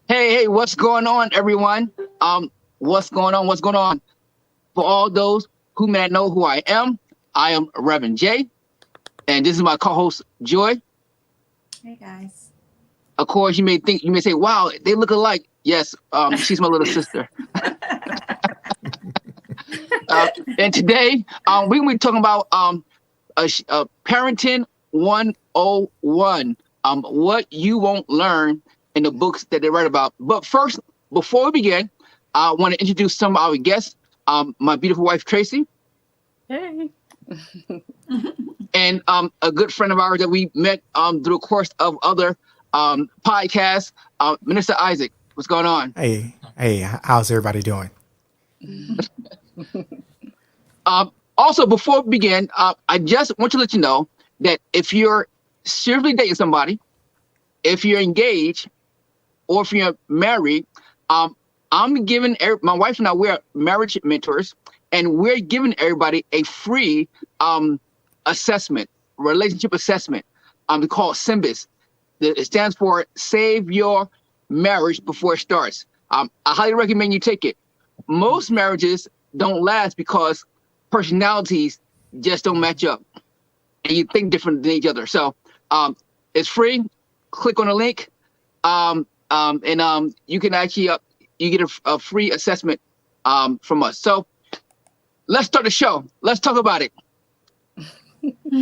Hey, what's going on, everyone? What's going on? What's going on? For all those who may not know who I am Reverend Jay, and this is my co-host Joy. Hey guys. Of course, you may say, "Wow, they look alike." Yes, she's my little sister. And today, we're gonna be talking about parenting 101. What you won't learn in the books that they write about. But first, before we begin, I want to introduce some of our guests. My beautiful wife Tracy. Hey. And a good friend of ours that we met through the course of other podcasts, Minister Isaac. What's going on? Hey, how's everybody doing? Also, before we begin, I just want to let you know that if you're seriously dating somebody, if you're engaged, or if you're married, I'm giving my wife and I, we're marriage mentors, and we're giving everybody a free assessment, relationship assessment. We call it SYMBIS. It stands for Save Your Marriage Before It Starts. I highly recommend you take it. Most marriages don't last because personalities just don't match up, and you think different than each other. So it's free. Click on the link, and you can actually you get a free assessment from us. So let's start the show. Let's talk about it.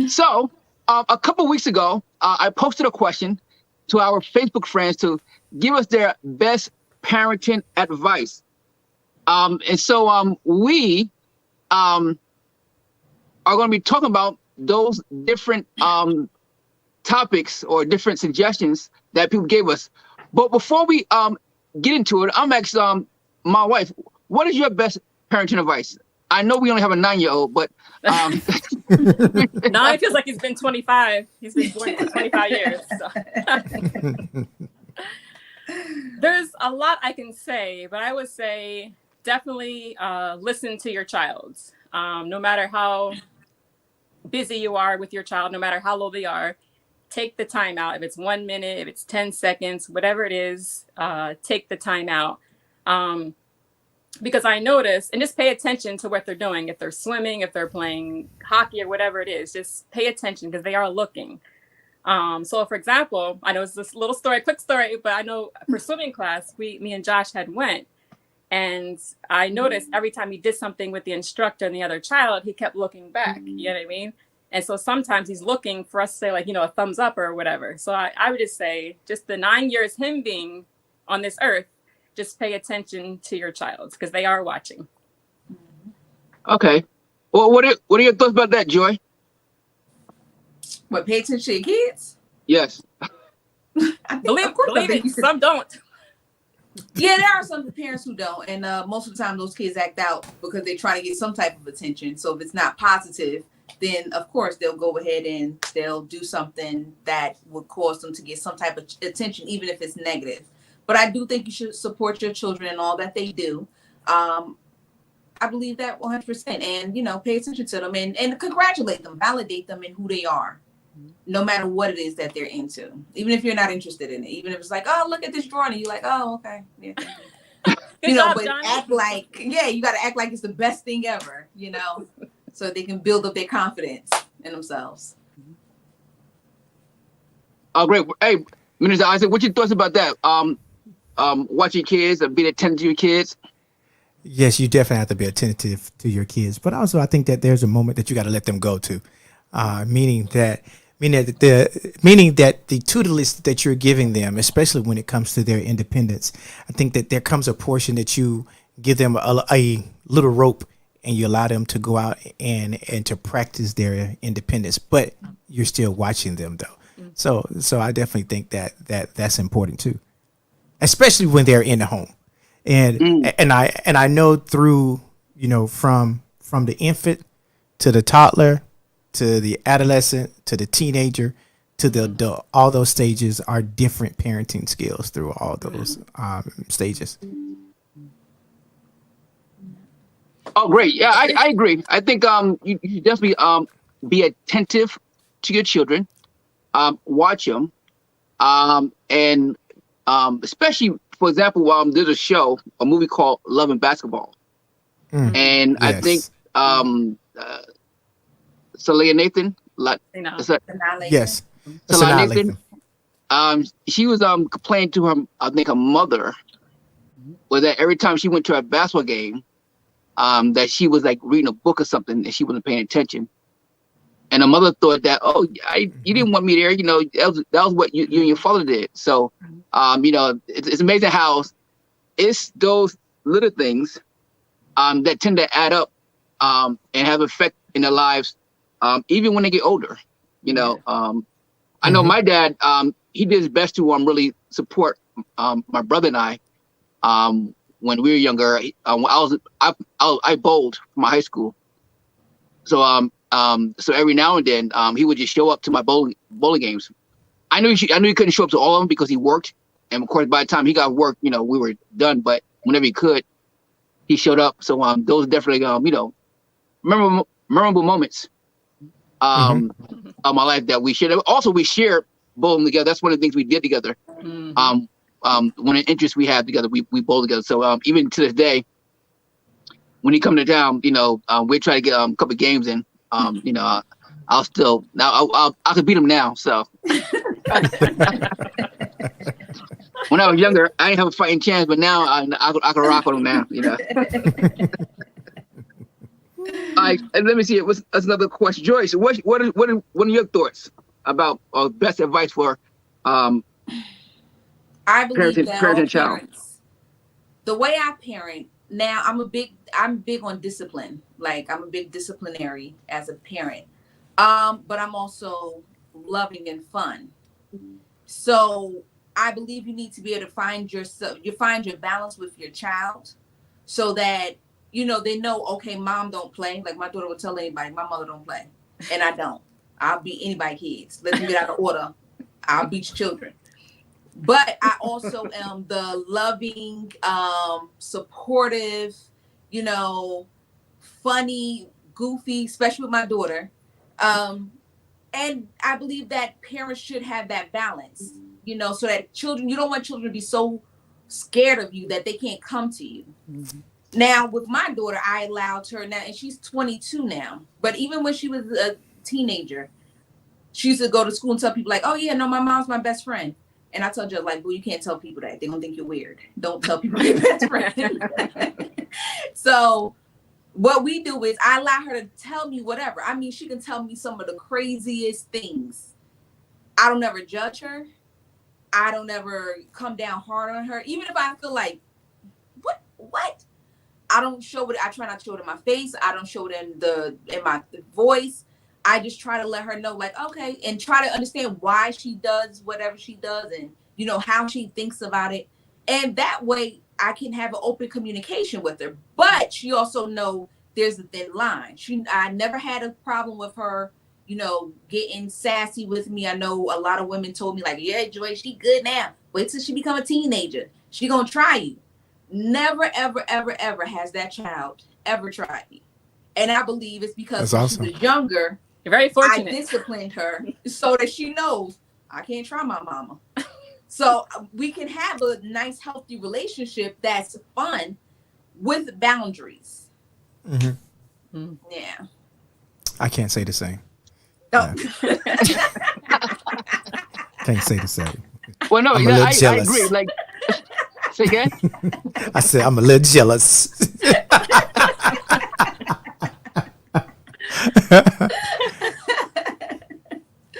So a couple weeks ago, I posted a question to our Facebook friends to give us their best parenting advice. And so we are going to be talking about those different topics or different suggestions that people gave us. But before we get into it, I'm asking my wife, what is your best parenting advice? I know we only have a 9-year-old, but Nine feels like he's been 25. He's been born for 25 years. So. There's a lot I can say, but I would say definitely listen to your child. No matter how busy you are with your child, no matter how low they are, take the time out. If it's 1 minute, if it's 10 seconds, whatever it is, take the time out. Because I notice, and just pay attention to what they're doing. If they're swimming, if they're playing hockey or whatever it is, just pay attention because they are looking. So for example, I know it's this little story, quick story, but I know for swimming class, me and Josh had went, and I noticed every time he did something with the instructor and the other child, he kept looking back. You know what I mean? And so sometimes he's looking for us to say, like, a thumbs up or whatever. So I would just say, just the 9 years him being on this earth, just pay attention to your child because they are watching. Okay. Well, what are your thoughts about that, Joy? What, pay attention to your kids? Yes. Believe it, some don't. Yeah, there are some parents who don't, and most of the time those kids act out because they're trying to get some type of attention. So if it's not positive, then of course they'll go ahead and they'll do something that would cause them to get some type of attention, even if it's negative. But I do think you should support your children in all that they do. I believe that 100%, and pay attention to them and congratulate them, validate them in who they are, no matter what it is that they're into, even if you're not interested in it, even if it's like, oh, look at this drawing, and you're like, oh, okay, yeah, thank you. Job, but Johnny. act like, you got to act like it's the best thing ever, so they can build up their confidence in themselves. Oh, great. Hey, Minister Isaac, what's your thoughts about that? Watching kids and being attentive to your kids. Yes, you definitely have to be attentive to your kids, but also I think that there's a moment that you got to let them go to, meaning that the tutelage that you're giving them, especially when it comes to their independence, I think that there comes a portion that you give them a little rope and you allow them to go out and to practice their independence, but you're still watching them though. So I definitely think that's important too, especially when they're in the home. And I know through, from the infant to the toddler to the adolescent to the teenager to the adult, all those stages are different parenting skills through all those stages. Oh, great. Yeah, I agree. I think you should definitely be attentive to your children, watch them, And especially, for example, there's a movie called Love and Basketball. And I think Yes. Celia Nathan, You know. Yes. That's Celia annihilating. Nathan, she was complaining to her, I think her mother, was that every time she went to a basketball game, that she was like reading a book or something and she wasn't paying attention. And her mother thought that, you didn't want me there, that was what you and your father did. So, it's amazing how it's those little things that tend to add up and have effect in their lives, even when they get older. I know my dad, he did his best to really support my brother and I when we were younger. I bowled for my high school, so so every now and then he would just show up to my bowling games. I knew he couldn't show up to all of them because he worked, and of course by the time he got work, we were done. But whenever he could, he showed up. So those definitely memorable moments of my life that we shared. Also, we shared bowling together. That's one of the things we did together. One of the interests we had together, we bowl together. So even to this day, when he come to town, we try to get a couple of games in. I'll still I could beat him now. So when I was younger, I didn't have a fighting chance, but now I can rock with him now. And let me see. That's another question, Joyce. What are your thoughts about best advice for I believe that parent all and child? parents, the way I parent now, I'm big on discipline. Like I'm a big disciplinary as a parent. But I'm also loving and fun. So I believe you need to be able to find your balance with your child so that, they know, okay, mom don't play. Like my daughter would tell anybody, my mother don't play. And I don't. I'll beat anybody kids. Let them get out of order. I'll beat your children. But I also am the loving, supportive, funny, goofy, especially with my daughter. And I believe that parents should have that balance, so that you don't want children to be so scared of you that they can't come to you. Now, with my daughter, I allowed her now, and she's 22 now. But even when she was a teenager, she used to go to school and tell people like, oh, yeah, no, my mom's my best friend. And I told her, like, well, you can't tell people that. They're going to think you're weird. Don't tell people your best friend. So what we do is I allow her to tell me whatever. I mean, she can tell me some of the craziest things. I don't ever judge her. I don't ever come down hard on her. Even if I feel like, what? I don't show it. I try not to show it in my face. I don't show it in my voice. I just try to let her know, like, okay, and try to understand why she does whatever she does and, how she thinks about it. And that way I can have an open communication with her. But she also know there's a thin line. I never had a problem with her, getting sassy with me. I know a lot of women told me like, yeah, Joy, she good now. Wait till she become a teenager. She gonna try you. Never, ever, ever, ever has that child ever tried me. And I believe it's because when she was younger, you're very fortunate. I disciplined her so that she knows I can't try my mama. So we can have a nice, healthy relationship that's fun with boundaries. Yeah. I can't say the same. Oh. Can't say the same. Well, no, I'm a little jealous. I agree. Like, say again? I said I'm a little jealous.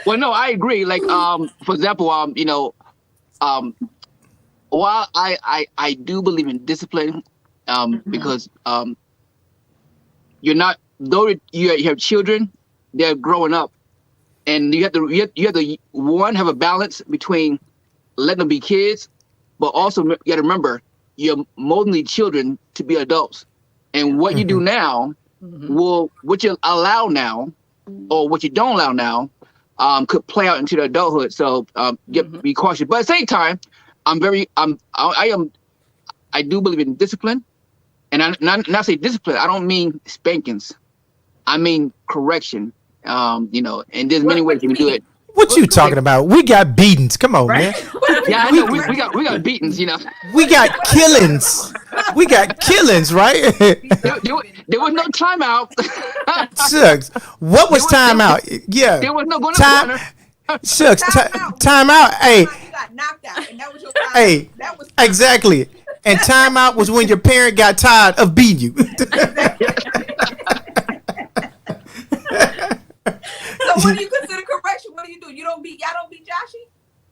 Well, no, I agree. Like, for example, while I do believe in discipline, because you're not, though you have children, they're growing up, and you have to one, have a balance between letting them be kids, but also you got to remember you're molding these children to be adults, and what you do now will, what you allow now, or what you don't allow now, could play out into the adulthood. So be cautious. But at the same time, I do believe in discipline, and not say discipline. I don't mean spankings. I mean correction. And there's many ways you can do it. What you talking about? We got beatings. Come on, man. Yeah, I know. We got beatings. We got killings. We got killings, right? There was no timeout. Shucks. What was timeout? Yeah. There was no going to Time. corner. Shucks. Timeout. Hey. You got knocked out, and that was your time. Hey. That was Exactly. And timeout was when your parent got tired of beating you. So what do you consider correction? What do you do? Y'all don't beat Joshy?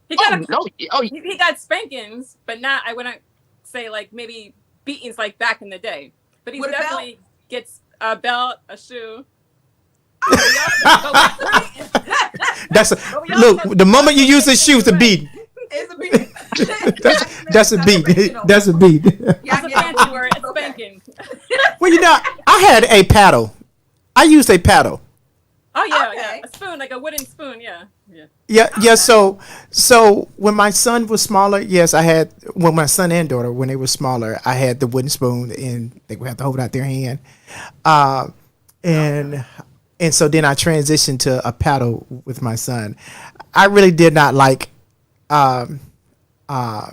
He got No. he got spankings, but not. I wouldn't say like maybe beatings like back in the day. But he With a belt? definitely gets a belt, a shoe. That's a, look. The moment you use the shoe, it's a beat. It's a beat. That's a beat. That's a beat. Y'all That's a get fancy word. It's Okay. spanking. Well, I had a paddle. I used a paddle. Oh yeah, Okay. yeah, a spoon, like a wooden spoon. Yeah. Yeah. So when my son was smaller, yes, I had. When my son and daughter, when they were smaller, I had the wooden spoon, and they would have to hold it out their hand. And so then I transitioned to a paddle with my son. I really did not like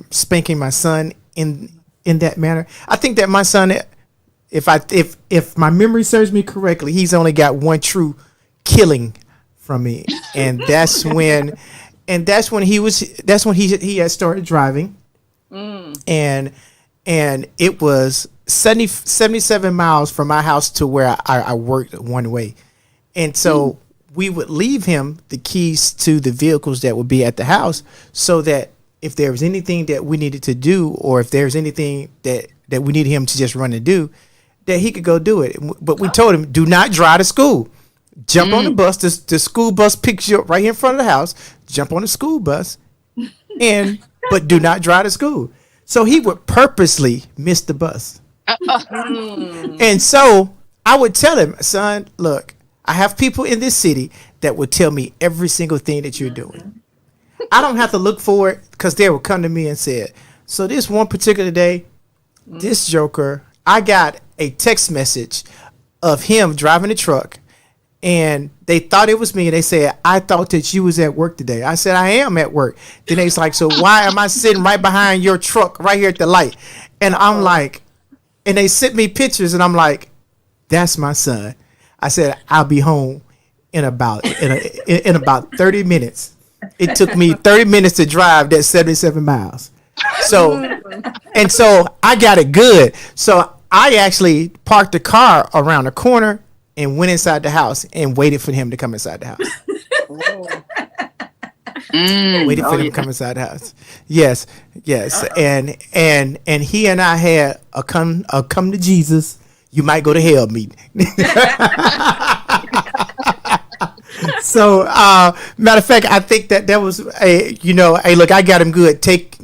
spanking my son in that manner. I think that my son, if my memory serves me correctly, he's only got one true killing from me, and that's when he had started driving, and it was 77 miles from my house to where I worked one way. And so we would leave him the keys to the vehicles that would be at the house, so that if there was anything that we needed to do, or if there's anything that we needed him to just run and do, that he could go do it. But we told him, do not drive to school. Jump on the bus. The school bus picks you up right here in front of the house. Jump on the school bus, but do not drive to school. So he would purposely miss the bus. And so I would tell him, son, look, I have people in this city that will tell me every single thing that you're doing. I don't have to look for it, because they will come to me and say, so this one particular day, this joker, I got a text message of him driving the truck, and they thought it was me, and they said, I thought that you was at work today. I said, I am at work. Then they's like, so why am I sitting right behind your truck right here at the light? And I'm like, and they sent me pictures, and I'm like, that's my son. I said, I'll be home in about 30 minutes. It took me 30 minutes to drive that 77 miles. So I got it good. So I actually parked the car around the corner and went inside the house and waited for him to come inside the house. Waited for him to come inside the house. Yes. And he and I had a come to Jesus, you might go to hell meeting. So, matter of fact, I think that was hey, look, I got him good. Take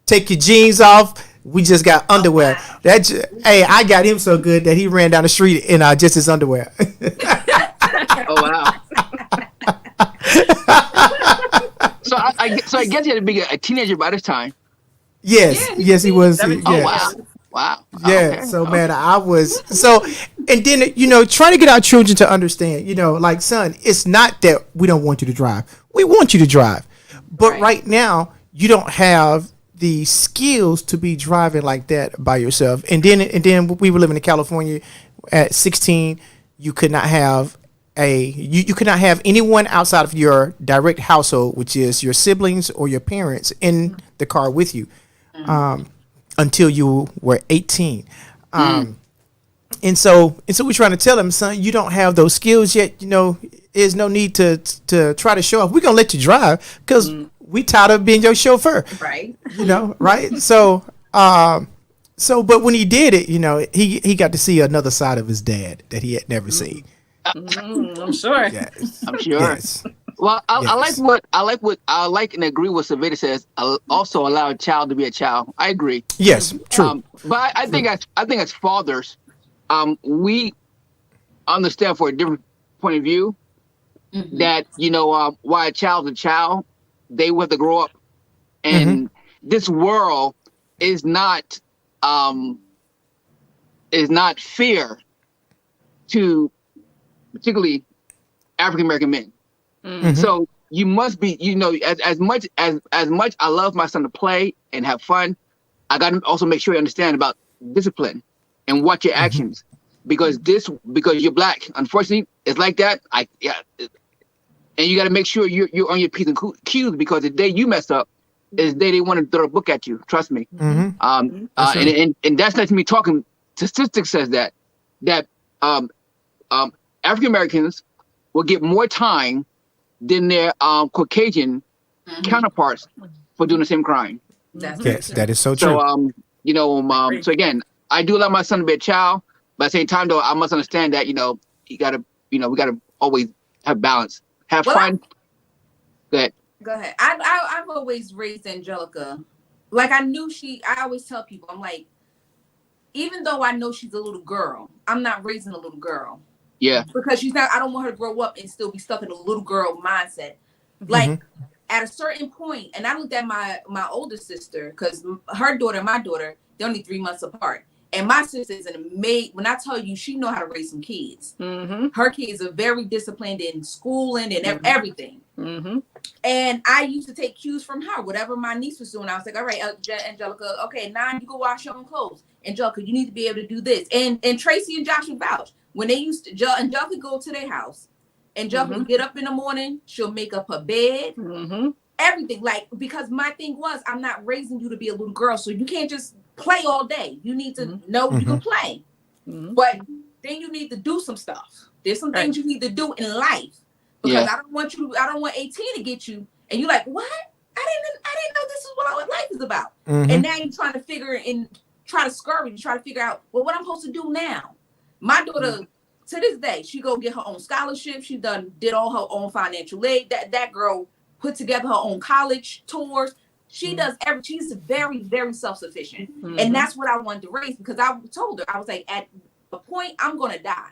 your jeans off. We just got underwear. Hey, I got him so good that he ran down the street in just his underwear. Oh wow. So I guess he had to be a teenager by this time. Yes, he was. Yes. Oh wow. Yeah. Okay. So man, I was and then trying to get our children to understand, like, son, it's not that we don't want you to drive. We want you to drive, but right now you don't have the skills to be driving like that by yourself. And then we were living in California at 16. You could not have you could not have anyone outside of your direct household, which is your siblings or your parents, in the car with you. Until you were 18. And so we're trying to tell him, son, you don't have those skills yet. There's no need to try to show off. We're going to let you drive because we tired of being your chauffeur. Right. Right. So, but when he did it, he got to see another side of his dad that he had never seen. I'm sure. Yes. I'm sure. Yes. Well, I like and agree with Savita says. Also allow a child to be a child. I agree. Yes. True. But I think as fathers, we understand for a different point of view that why a child's a child, they will have to grow up, and this world is not fair to particularly African American men. So you must be, as much I love my son to play and have fun, I got to also make sure you understand about discipline and watch your actions, because you're black. Unfortunately, it's like that. And you got to make sure you're on your P's and Q's, because the day you mess up is the day they want to throw a book at you. Trust me. That's And that's not me talking. Statistics says that African Americans will get more time than their Caucasian counterparts for doing the same crime. Yes, that is so true. So so again, I do allow my son to be a child, but at the same time though, I must understand that, we gotta always have balance. Have fun. Go ahead. I've always raised Angelica. Like I always tell people, I'm like, even though I know she's a little girl, I'm not raising a little girl. Yeah. Because I don't want her to grow up and still be stuck in a little girl mindset. Like at a certain point, and I looked at my older sister, because her daughter and my daughter, they're only 3 months apart. And my sister is when I tell you, she know how to raise some kids. Her kids are very disciplined in schooling and everything. And I used to take cues from her. Whatever my niece was doing, I was like, all right, Angelica, okay, now you go wash your own clothes. Angelica, you need to be able to do this. And Tracy and Josh would vouch. When they used to, Angelica go to their house. Angelica would get up in the morning. She'll make up her bed. Everything. Like, because my thing was, I'm not raising you to be a little girl. So you can't just play all day. You need to know you can play. But then you need to do some stuff. There's some things you need to do in life. Because I don't want 18 to get you. And you're like, what? I didn't know this is what life is about. And now you're trying to try to scurry, try to figure out, well, what I'm supposed to do now. My daughter, to this day, she go get her own scholarship. She did all her own financial aid. That girl put together her own college tours. She does she's very, very self-sufficient. And that's what I wanted to raise, because I told her, I was like, at a point, I'm going to die.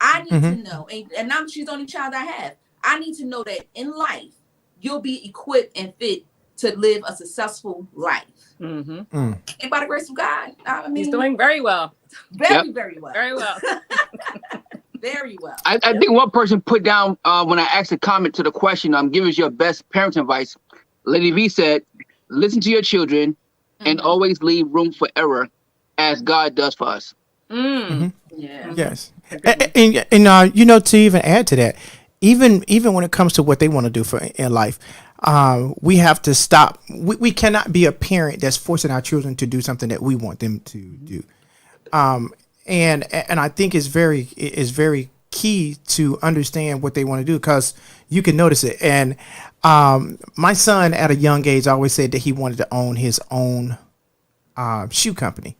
I need to know, and she's the only child I have. I need to know that in life, you'll be equipped and fit to live a successful life. And by the grace of God, I mean, he's doing very well. Very, very well. Very well. Very well. I think one person put down when I asked a comment to the question, give us your best parenting advice. Lady V said, listen to your children and always leave room for error, as God does for us. Yeah. Yes. And to even add to that, even when it comes to what they want to do in life, we have to stop. We cannot be a parent that's forcing our children to do something that we want them to do. And I think it's very key to understand what they want to do, because you can notice it. And my son at a young age always said that he wanted to own his own shoe company.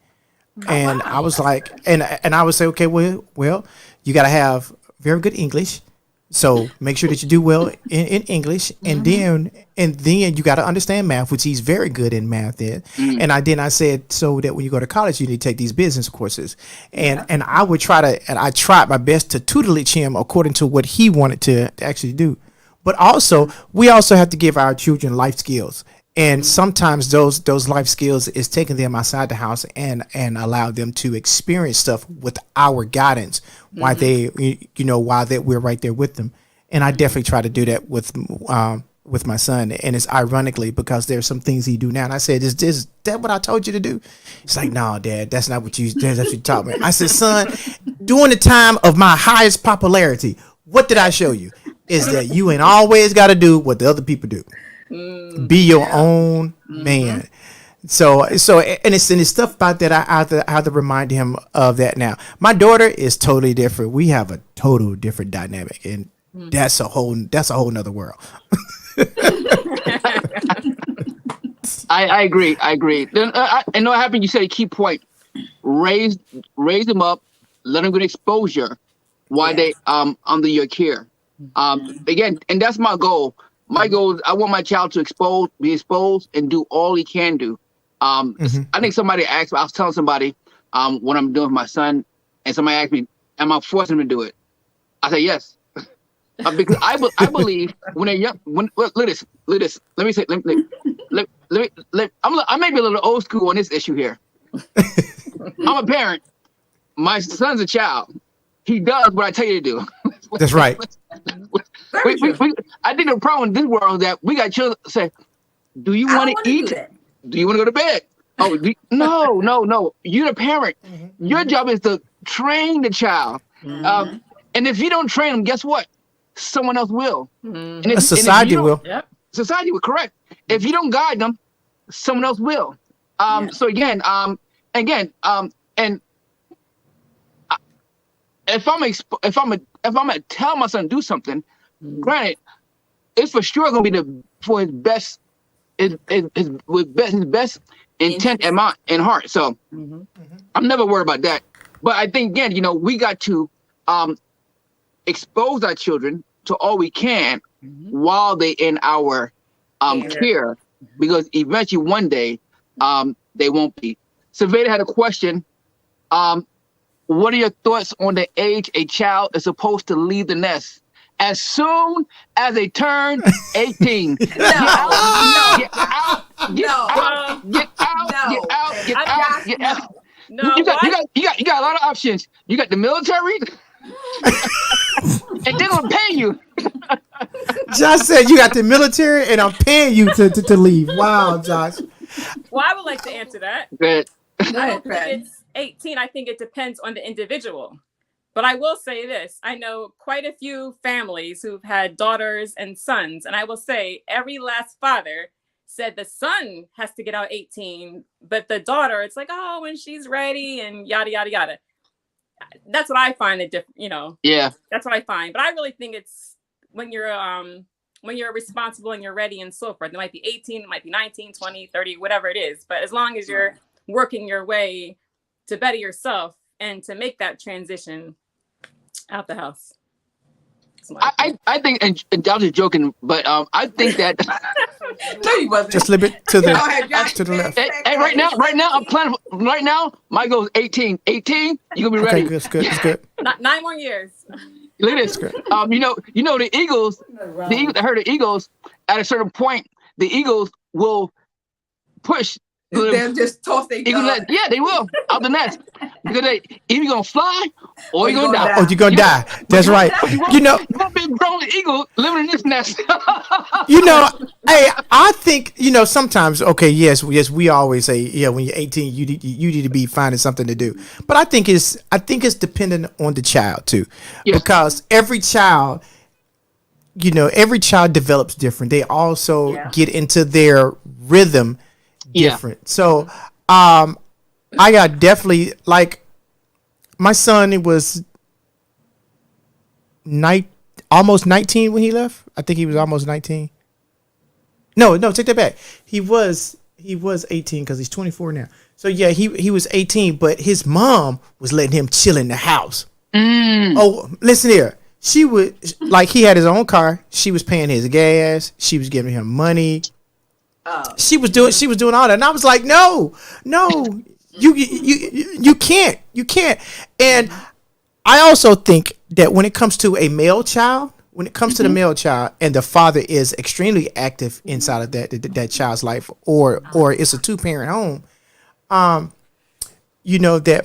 And I was like, and I would say, okay, well, you got to have very good English. So make sure that you do well in English, and then you got to understand math, which he's very good in math in. And I said, so that when you go to college, you need to take these business courses. And I tried my best to tutelage him according to what he wanted to actually do. But also, we also have to give our children life skills. And sometimes those life skills is taking them outside the house and allow them to experience stuff with our guidance while we're right there with them. And I definitely try to do that with my son. And it's ironically because there's some things he do now. And I said, is that what I told you to do? He's like, no, Dad, that's what you taught me. I said, son, during the time of my highest popularity, what did I show you? Is that you ain't always got to do what the other people do. Be your own man. So and it's stuff about that. I have to remind him of that now. My daughter is totally different. We have a total different dynamic, and that's a whole nother world. I agree. Then and what happened? You said a key point. Raise them up, let them get exposure while they under your care. Again, and that's my goal. My goal is I want my child to be exposed and do all he can do. I think somebody asked me, I was telling somebody what I'm doing with my son, and somebody asked me, am I forcing him to do it? I said yes. Because I believe when they're young, look at this. Let me say, I may be a little old school on this issue here. I'm a parent. My son's a child. He does what I tell you to do. That's right. Very true. I think the problem in this world is that we got children say, "Do you I want don't to wanna do eat? that. Do you want to go to bed?" Oh, no. You're the parent. Your job is to train the child. And if you don't train them, guess what? Someone else will. And if Society you don't- will. Yep. Society will, correct. If you don't guide them, someone else will. So again, and if I'm gonna tell my son to do something, granted, it's for sure gonna be for his best, his best intent in heart. So I'm never worried about that. But I think again, we got to expose our children to all we can while they in our care, because eventually one day they won't be. Saveda had a question. What are your thoughts on the age a child is supposed to leave the nest? As soon as they turn 18. Get out, get out, get out, get out, get out, get out, get out. No, You got a lot of options. You got the military, and they're gonna pay you. Josh said you got the military and I'm paying you to leave. Wow, Josh. Well, I would like to answer that. Good. I don't think it's 18. I think it depends on the individual. But I will say this. I know quite a few families who've had daughters and sons. And I will say every last father said the son has to get out 18. But the daughter, it's like, oh, when she's ready and yada, yada, yada. That's what I find Yeah. That's what I find. But I really think it's when you're responsible and you're ready and so forth. It might be 18, it might be 19, 20, 30, whatever it is. But as long as you're working your way to better yourself and to make that transition out the house. I think, and I was just joking, but I think that No, he wasn't. Just a little bit to Go ahead, Josh. the left. hey, right now I'm planning. Right now, my goal is 18. 18, you gonna be ready. Okay, good, it's good, it's good. 9 more years. Look at this. The Eagles. I heard the Eagles. At a certain point, the Eagles will push. They'll just toss their Eagle gun. nest. Yeah, they will out the nest because they either gonna fly or you're gonna die. Oh, you're gonna die. That's right. You know, You want to be a grown eagle living in this nest. hey, I think, sometimes, okay, yes, we always say, yeah, when you're 18, you need to be finding something to do. But I think it's dependent on the child too, Yes. because every child develops different. They also get into their rhythm different. So, I got definitely, like, my son, it was almost 19 when he left. I think he was almost 19. No, take that back. He was 18 because he's 24 now. So yeah, he was 18, but his mom was letting him chill in the house. Oh, listen here. She would, like, he had his own car. She was paying his gas. She was giving him money. She was doing all that, and I was like, no, you can't. And I also think that when it comes to a male child, to the male child, and the father is extremely active inside of that child's life, or it's a 2-parent home, that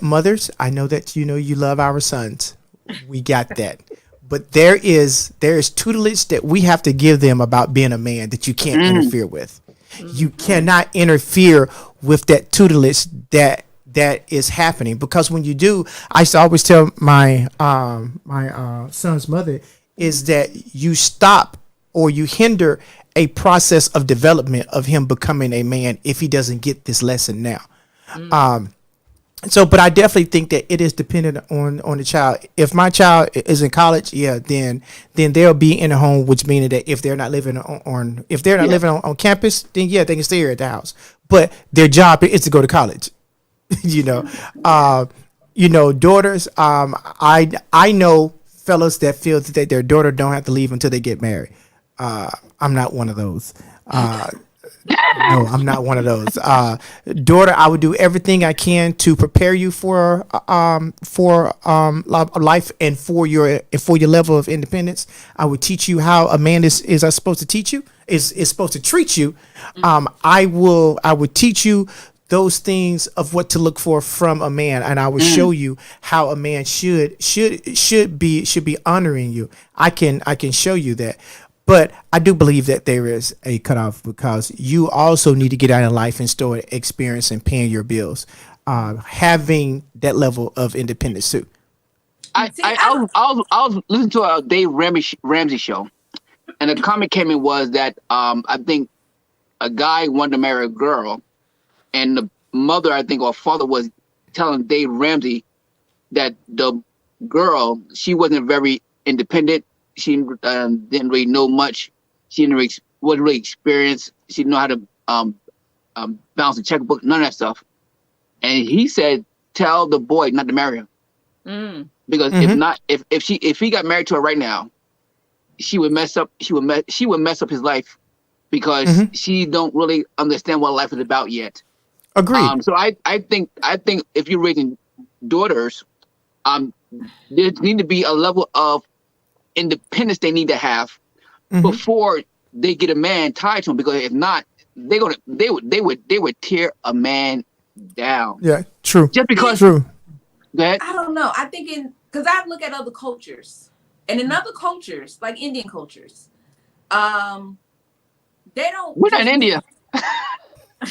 mothers, I know that you love our sons. We got that. But there is tutelage that we have to give them about being a man that you can't interfere with. You cannot interfere with that tutelage that is happening, because when you do, I used to always tell my son's mother is that you stop or you hinder a process of development of him becoming a man if he doesn't get this lesson now. But I definitely think that it is dependent on the child. If my child is in college, then they'll be in a home, which means that if they're not living living on campus, then they can stay here at the house. But their job is to go to college. Daughters. I know fellas that feel that their daughter don't have to leave until they get married. I'm not one of those. No, I'm not one of those. Daughter, I would do everything I can to prepare you for life and for your level of independence. I would teach you how a man is supposed to teach you, is supposed to treat you. I would teach you those things of what to look for from a man, and I will show you how a man should be honoring you. I can show you that. But I do believe that there is a cutoff, because you also need to get out in life and start experiencing paying your bills, having that level of independence too. I was listening to a Dave Ramsey show, and the comment came in was that I think a guy wanted to marry a girl, and the mother, I think, or father was telling Dave Ramsey that the girl, she wasn't very independent. She didn't really know much. She wasn't really experienced. She didn't know how to balance a checkbook, none of that stuff. And he said, tell the boy not to marry her. Because if he got married to her right now, she would mess up his life, because she don't really understand what life is about yet. Agreed. So I think if you're raising daughters, there need to be a level of independence they need to have before they get a man tied to them, because if not, they would tear a man down. Yeah, true. Just because. True. Go ahead. I don't know. I think because I look at other cultures, and in other cultures, like Indian cultures, they don't. We're not in India.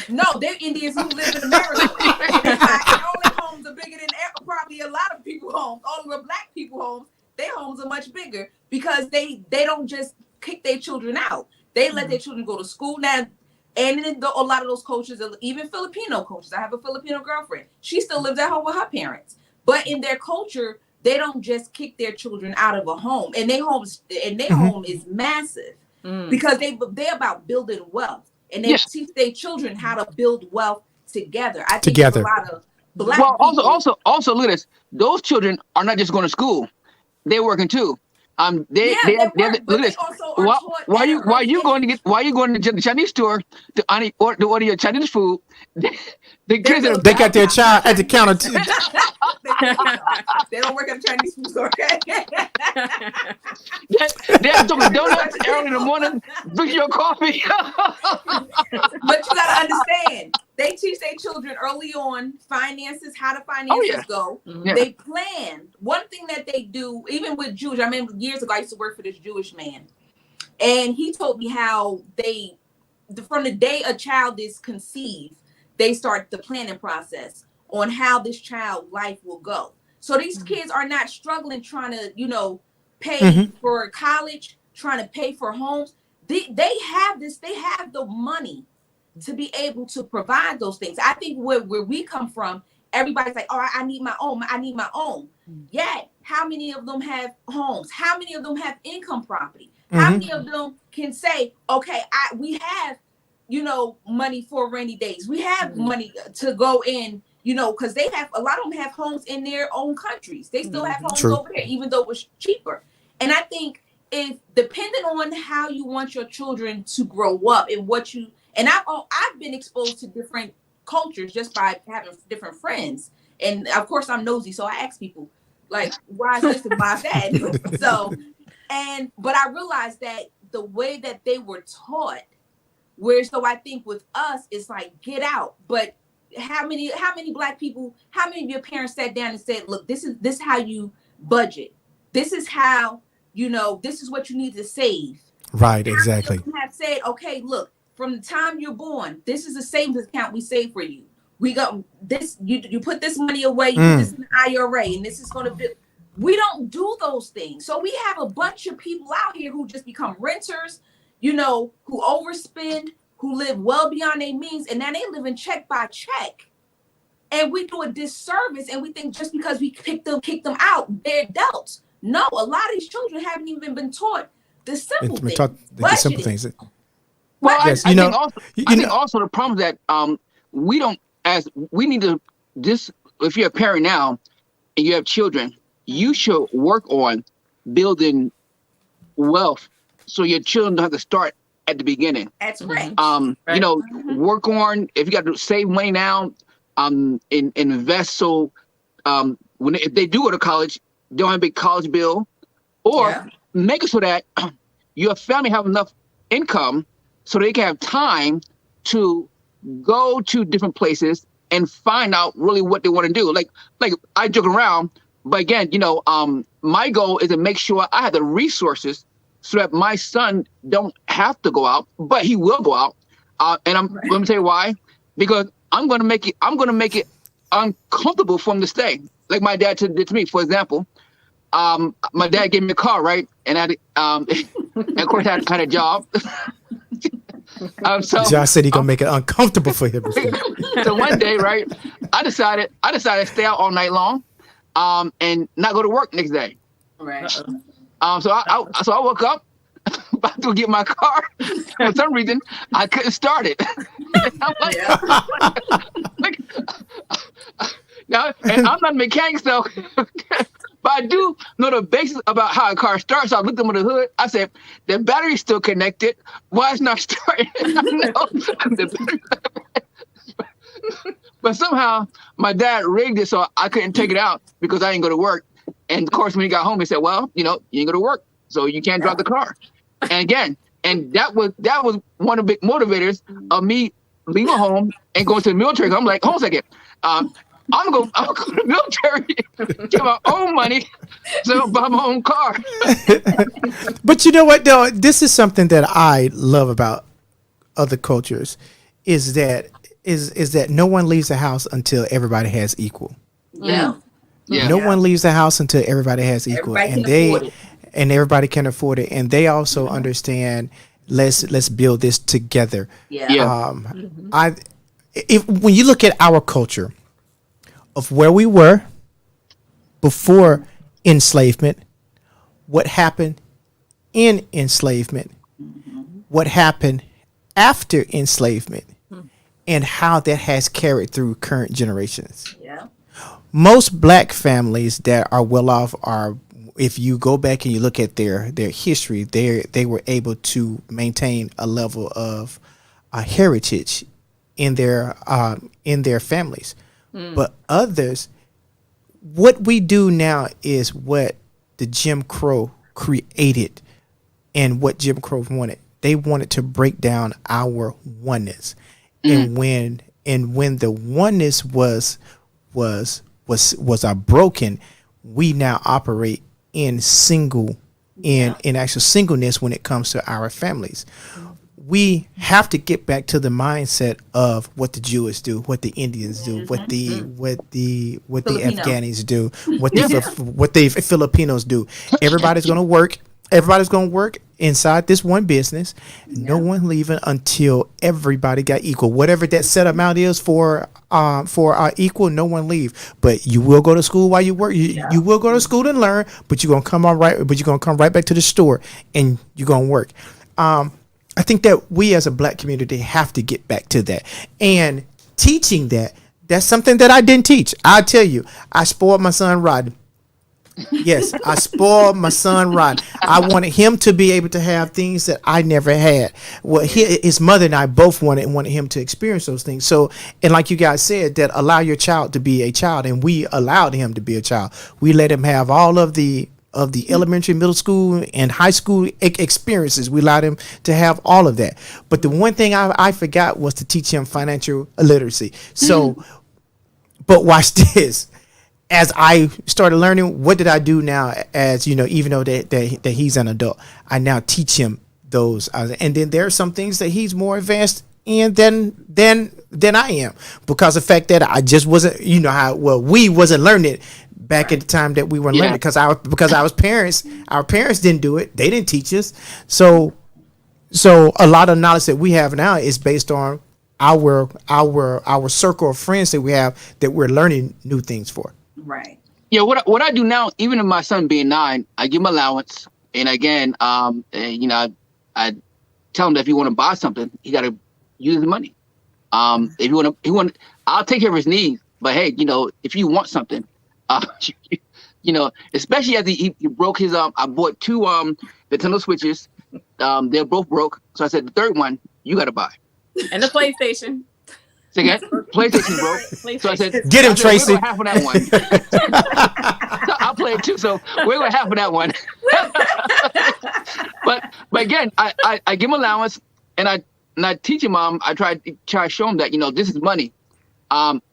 No, they're Indians who live in America. Only homes are bigger than probably a lot of people homes. All the black people homes, their homes are much bigger, because they don't just kick their children out. They let their children go to school now. And in a lot of those cultures, even Filipino cultures, I have a Filipino girlfriend. She still lives at home with her parents. But in their culture, they don't just kick their children out of a home. And their home is massive, because they're about building wealth. And they teach their children how to build wealth together. I think there's a lot of black people. Also look at this. Those children are not just going to school; they're working too. Look at this. Why are you going to the Chinese store to order your Chinese food? They got their child at the counter. They don't work at a Chinese food store. Okay? They're doing donuts early in the morning. Drink your coffee. But you gotta understand, they teach their children early on finances, how the finances go. Yeah. They plan. One thing that they do, even with Jewish, I remember years ago I used to work for this Jewish man, and he told me how from the day a child is conceived, they start the planning process on how this child's life will go. So these kids are not struggling trying to, pay for college, trying to pay for homes. They have the money to be able to provide those things. I think where we come from, everybody's like, oh, I need my own. Yet, how many of them have homes? How many of them have income property? How many of them can say, okay, we have, money for rainy days. We have money to go in, because a lot of them have homes in their own countries. They still have homes over there, even though it was cheaper. And I think if depending on how you want your children to grow up and I've been exposed to different cultures just by having different friends. And of course I'm nosy, so I ask people, like, why is this and why is that? But I realized that the way that they were taught, so I think with us, it's like, get out. But how many black people, how many of your parents sat down and said, look, this is how you budget. This is how, this is what you need to save. Right, exactly. How many of them have said, okay, look, from the time you're born, this is a savings account we save for you. We got this, you put this money away, you put this in the IRA, and this is going to be. We don't do those things. So we have a bunch of people out here who just become renters, who overspend, who live well beyond their means, and now they live in check by check. And we do a disservice, and we think just because we kick them out, they're adults. No, a lot of these children haven't even been taught the simple things. The simple things. Well, yes, I think also the problem is that we need to if you're a parent now and you have children, you should work on building wealth so your children don't have to start at the beginning. That's right. Work on, if you got to save money now, invest so if they do go to college, they don't have a big college bill, or make it so that your family have enough income so they can have time to go to different places and find out really what they want to do. Like I joke around, but again, my goal is to make sure I have the resources so that my son don't have to go out, but he will go out. And let me tell you why. Because I'm going to make it uncomfortable for him to stay. Like my dad did to me, for example. My dad gave me a car, right? And and of course I had a job. So Josh said he gonna make it uncomfortable for him. So one day, right, I decided to stay out all night long, and not go to work next day. Right. So I woke up about to get my car. For some reason, I couldn't start it. I'm like, now, and I'm not a mechanic, so. But I do know the basics about how a car starts. So I looked under the hood. I said, the battery's still connected. Why it's not starting? But somehow my dad rigged it so I couldn't take it out because I didn't go to work. And of course, when he got home, he said, well, you didn't go to work, so you can't drive the car. And again, that was one of the big motivators of me leaving home and going to the military. I'm like, hold on a second. I'm gonna go to the military, get my own money, so buy my own car. But you know what, though? This is something that I love about other cultures, is that no one leaves the house until everybody has equal. Yeah. Yeah. No one leaves the house until everybody has equal, and everybody can afford it, and they also understand. Let's build this together. Yeah. When you look at our culture of where we were before enslavement, what happened in enslavement, what happened after enslavement, and how that has carried through current generations. Yeah. Most black families that are well off are, if you go back and you look at their history, they were able to maintain a level of heritage in their families. But others, what we do now is what the Jim Crow created and what Jim Crow wanted. They wanted to break down our oneness. And when the oneness was broken, we now operate in actual singleness when it comes to our families. We have to get back to the mindset of what the Jewish do, what the Indians do, what the Afghanis do, what the Filipinos do. Everybody's going to work. Everybody's going to work inside this one business. No one leaving until everybody got equal. Whatever that set amount is for equal, no one leave. But you will go to school while you work. You will go to school and learn, but you're going to come right back to the store and you're going to work. I think that we as a black community have to get back to that. And teaching that's something that I didn't teach. I'll tell you, I spoiled my son Rod. Yes, I spoiled my son Rod. I wanted him to be able to have things that I never had. Well, his mother and I both wanted him to experience those things. So, and like you guys said, that allow your child to be a child, and we allowed him to be a child. We let him have all of the elementary, middle school, and high school experiences. We allowed him to have all of that. But the one thing I forgot was to teach him financial literacy. So, but watch this. As I started learning, what did I do now? As you know, even though that he's an adult, I now teach him those. And then there are some things that he's more advanced in than I am, because of the fact that I just wasn't, we wasn't learning it back at the time that we were learning, because our parents didn't do it. They didn't teach us. So a lot of knowledge that we have now is based on our circle of friends that we have, that we're learning new things for. Right. Yeah, what I do now, even if my son being 9, I give him allowance, and again, I tell him that if you want to buy something, you got to use the money. If you want, I'll take care of his needs. But hey, if you want something, especially as he broke his I bought 2 Nintendo Switches. They're both broke, so I said the third one you got to buy. And the PlayStation. Say again, PlayStation broke. So I said, get him, Tracy. We're going half of that one. So I'll play it too. So we're going half of that one. but again, I give him allowance, and I teach him. I try to show him that this is money.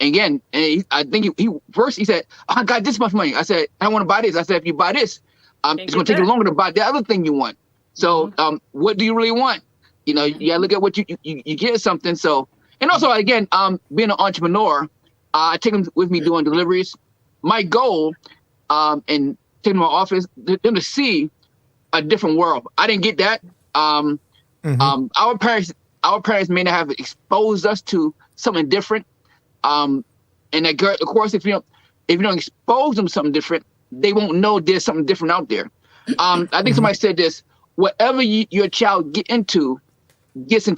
Again, and I think he first he said, "I got this much money." I said, "I want to buy this." I said, "If you buy this, it's going to take you longer to buy the other thing you want." So, what do you really want? You know, you gotta look at what you get something. So, and also again, being an entrepreneur, I take them with me doing deliveries. My goal, and taking them to my office, them to see a different world. I didn't get that. Our parents may not have exposed us to something different. And of course, if you don't expose them to something different, they won't know there's something different out there. I think somebody said this: whatever your child gets into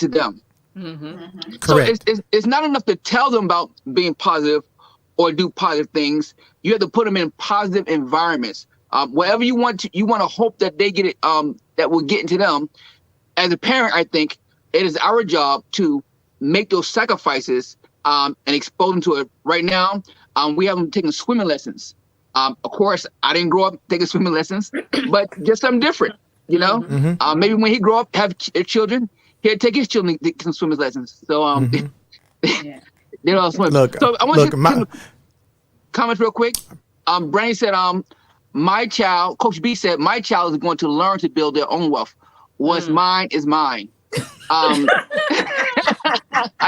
them. Correct. So it's not enough to tell them about being positive or do positive things. You have to put them in positive environments. Whatever you want to hope that they get it, that will get into them. As a parent, I think it is our job to make those sacrifices and expose them to it. Right now, we have them taking swimming lessons. Of course, I didn't grow up taking swimming lessons, but just something different, you know? Maybe when he grow up, have children, he'll take his children to some swimming lessons. So, they don't swim. Look, so I want look, to comment real quick. Brandy said, my child, Coach B said, my child is going to learn to build their own wealth. What's mine is mine. I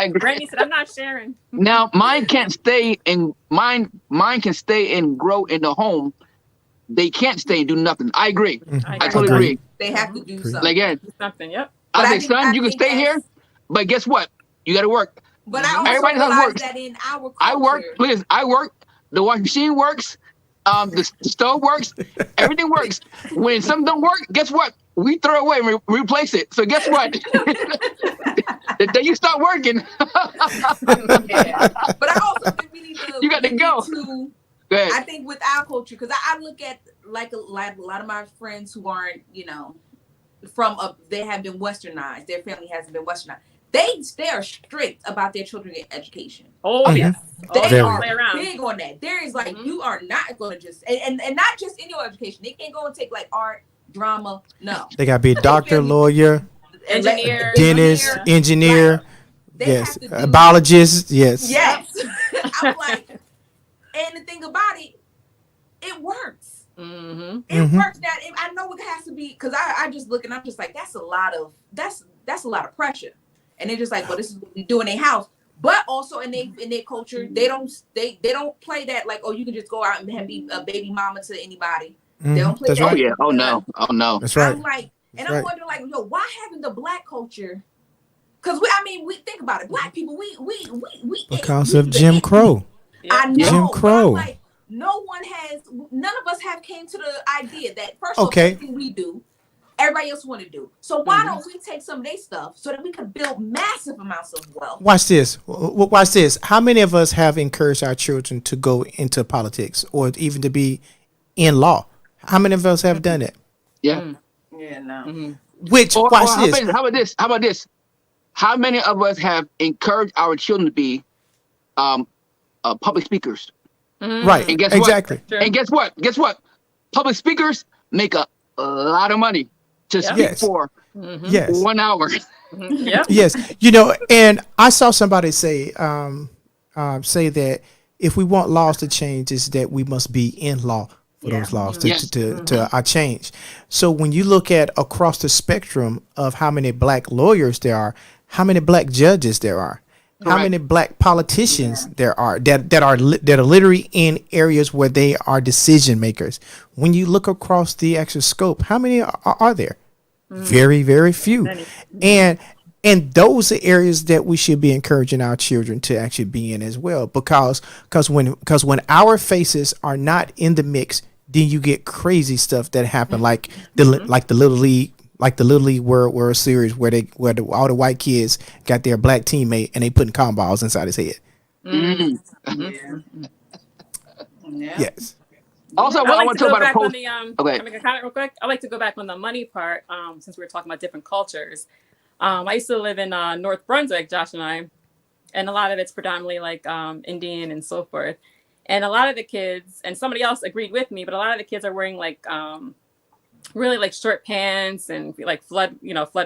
agree. Brandy said, I'm not sharing. Now, mine can stay and grow in the home. They can't stay and do nothing. I agree. I totally agree. They have to do something. Again, Do something. Yep. I say, son, you can stay here, but guess what? You got to work. But I also Everybody realize works. that in our culture, I work. Please, I work. The washing machine works. The stove works. Everything works. When something don't work, guess what? We throw it away and replace it. So guess what? The day you start working, But I also think we need to. You got to go. Go ahead. I think with our culture, because I look at like a lot of my friends who aren't, they have been westernized. Their family hasn't been westernized. They are strict about their children's education. Oh, yes. They are Play around. big on that. There is like you are not going to just and not just in your education. They can't go and take like art, drama. No, They got to be a doctor, lawyer, Engineer. dentist, engineer, They yes, have to do- biologist, yes. Yes. I'm like, and the thing about it, it works. It works. That I know it has to be because I just look and I'm just like that's a lot of pressure, and they're just like, well, this is what we do in their house. But also in their culture, they don't play that like, oh, you can just go out and be a baby mama to anybody. They don't play That's that. Oh yeah. Oh no. That's right. I'm like, and That's I'm right. wondering like, yo, why haven't the black culture? Because we think about it, black people, we Because of Jim Crow. I know. Jim but Crow. I'm like, none of us have came to the idea that first Okay. of all, everything we do, everybody else want to do. So why don't we take some of their stuff so that we can build massive amounts of wealth? Watch this. Watch this. How many of us have encouraged our children to go into politics or even to be in law? How many of us have done it? Yeah. Yeah, no. Which, Or watch how this. about this? How many of us have encouraged our children to be public speakers? Right. And guess Exactly. what? And guess what? Public speakers make a lot of money to speak Yes. for Yes. 1 hour. Yep. Yes. And I saw somebody say that if we want laws to change, is that we must be in law for those laws to change. So when you look at across the spectrum of how many black lawyers there are, how many black judges there are, how many black politicians there are that are literally in areas where they are decision makers. When you look across the actual scope, how many are there? Very, very few. And those are areas that we should be encouraging our children to actually be in as well, because when our faces are not in the mix, then you get crazy stuff that happen, like the Little League World Series where all the white kids got their black teammate and they putting cotton balls inside his head. Yes. Also, I I like want to to go talk about a back on post. the Okay. Can I make a comment real quick? I like to go back on the money part, since we were talking about different cultures. I used to live in North Brunswick, Josh and I, and a lot of it's predominantly like Indian and so forth. And a lot of the kids, and somebody else agreed with me, but a lot of the kids are wearing like really like short pants and like flood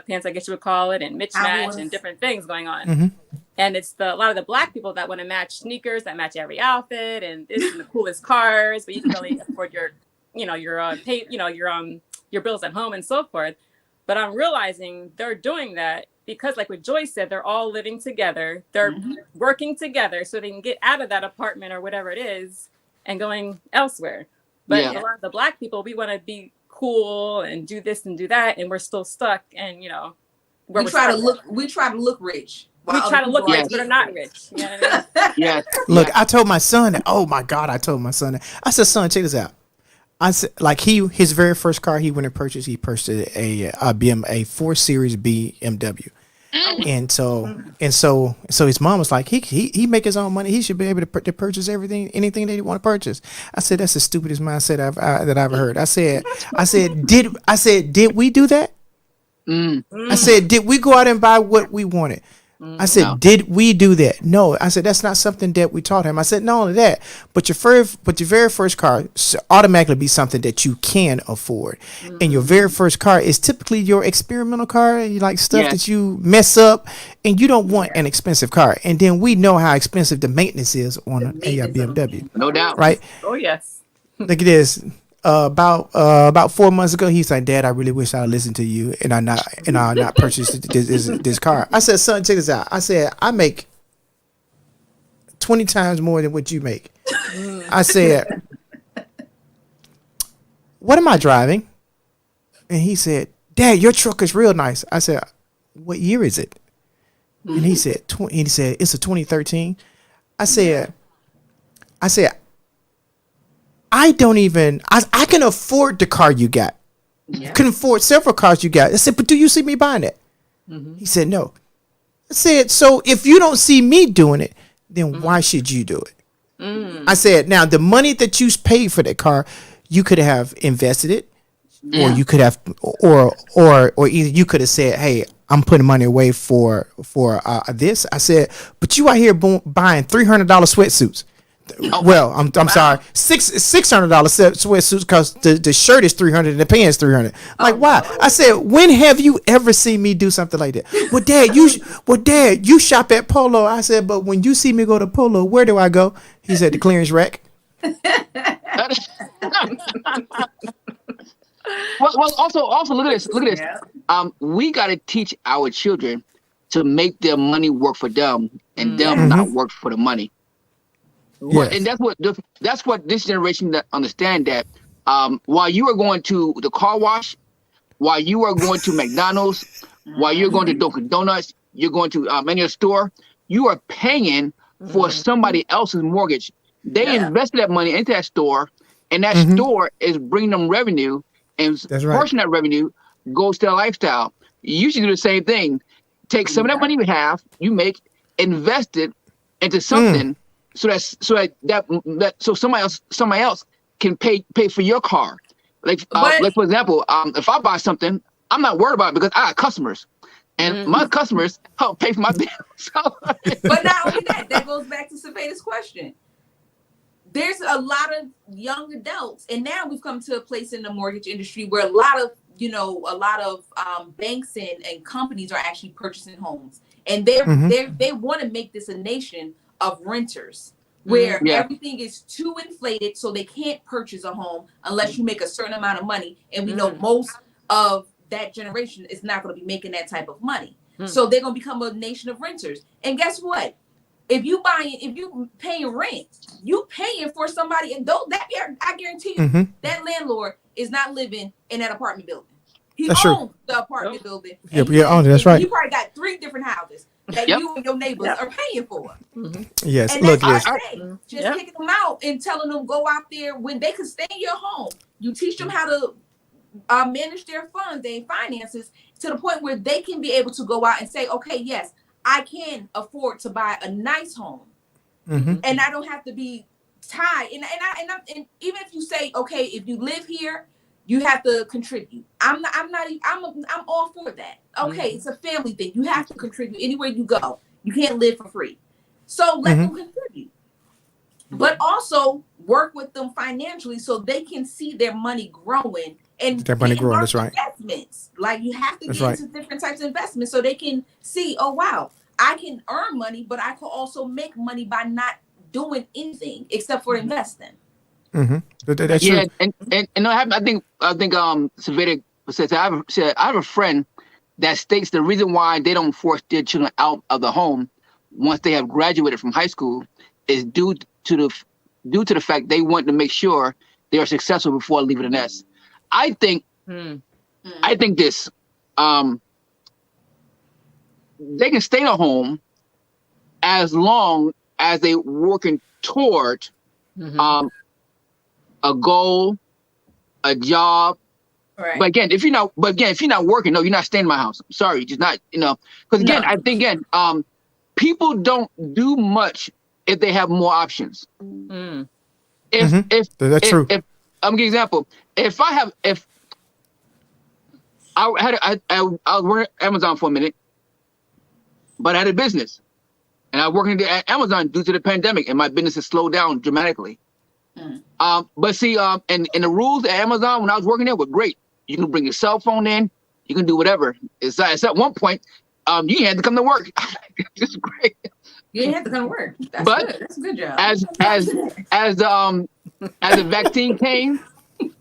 pants, I guess you would call it, and mismatch and different things going on. And it's a lot of the Black people that want to match sneakers that match every outfit, and this and the coolest cars, but you can only afford your, your bills at home and so forth. But I'm realizing they're doing that because, like what Joyce said, they're all living together. They're working together so they can get out of that apartment or whatever it is and going elsewhere. But a lot of the Black people, we want to be cool and do this and do that, and we're still stuck. And we try to look rich. We try to look rich, but are not rich. You know what I mean? Yeah. Look, I told my son that, oh my God, I told my son that. I said, son, check this out. I said, like his very first car he went and purchased, he purchased a 4 Series BMW. And so his mom was like, he make his own money. He should be able to purchase anything that he want to purchase. I said, that's the stupidest mindset that I've heard. I said, did we do that? I said, did we go out and buy what we wanted? I said, no. Did we do that? No. I said, that's not something that we taught him. I said, not only that, but your very first car automatically be something that you can afford. And your very first car is typically your experimental car, and you like stuff that you mess up, and you don't want an expensive car. And then we know how expensive the maintenance is on a BMW. No doubt. Right? Oh, yes. Look at this. About 4 months ago, he's like, Dad, I really wish I listened to you and I not purchased this car. I said, son, check this out. I said, I make 20 times more than what you make. I said, what am I driving? And he said, Dad, your truck is real nice. I said, what year is it? And he said, it's a 2013. I said, I can afford the car you got. Yeah. Can afford several cars you got. I said, but do you see me buying it? He said, no. I said, so if you don't see me doing it, then why should you do it? I said, now the money that you paid for that car, you could have invested it, or you could have, or either you could have said, hey, I'm putting money away for this. I said, but you out here buying $300 sweatsuits. Well, I'm sorry, $600 sweatsuits because the shirt is $300 and the pants $300. Like, why? I said, when have you ever seen me do something like that? Well, Dad, you shop at Polo. I said, but when you see me go to Polo, where do I go? He said, the clearance rack. well, also look at this. Look at this. We got to teach our children to make their money work for them and them not work for the money. Yes. And that's what this generation that understand that while you are going to the car wash, while you are going to McDonald's, while you're going to Dunkin' Donuts, you're going to any store, you are paying for somebody else's mortgage. They invested that money into that store, and that store is bringing them revenue, and portion of that revenue goes to their lifestyle. You should do the same thing. Take some of that money you have, you make, invest it into something. So somebody else can pay for your car. Like for example, if I buy something, I'm not worried about it because I got customers, and my customers help pay for my bills. But not only that goes back to Saveda's question. There's a lot of young adults, and now we've come to a place in the mortgage industry where a lot of banks and companies are actually purchasing homes, and they want to make this a nation of renters where everything is too inflated, so they can't purchase a home unless you make a certain amount of money, and we know most of that generation is not going to be making that type of money. So they're going to become a nation of renters. And guess what? If you paying rent, you paying for somebody, and I guarantee you that landlord is not living in that apartment building. He owns the apartment building. That's right. You probably got 3 different houses that you and your neighbors are paying for. Yes, and look, that's just kicking them out and telling them go out there when they can stay in your home. You teach them how to manage their funds, their finances, to the point where they can be able to go out and say, okay, yes, I can afford to buy a nice home, and I don't have to be tied. And even if you say, okay, if you live here, you have to contribute. I'm all for that. Okay, it's a family thing. You have to contribute anywhere you go. You can't live for free. So let them contribute. But also work with them financially so they can see their money growing and their money growing. That's right. Investments. Like you have to get into different types of investments so they can see, oh wow, I can earn money, but I could also make money by not doing anything except for investing. Mm-hmm. That's Yeah, true. and I think Savita says I have a friend that states the reason why they don't force their children out of the home once they have graduated from high school is due to the fact they want to make sure they are successful before leaving the nest. I think this they can stay at home as long as they working toward a goal, a job. Right. But again, if you're not working, no, you're not staying in my house. I'm sorry, just not, because again, No. I think people don't do much if they have more options. If That's true. If I'm gonna give you an example, if I was working at Amazon for a minute, but I had a business, and I was working at Amazon due to the pandemic, and my business has slowed down dramatically. But see, and the rules at Amazon when I was working there were great. You can bring your cell phone in, you can do whatever. It's at one point, you had to come to work. It's great. You didn't have to come to work. That's But good. That's a good job. As the vaccine came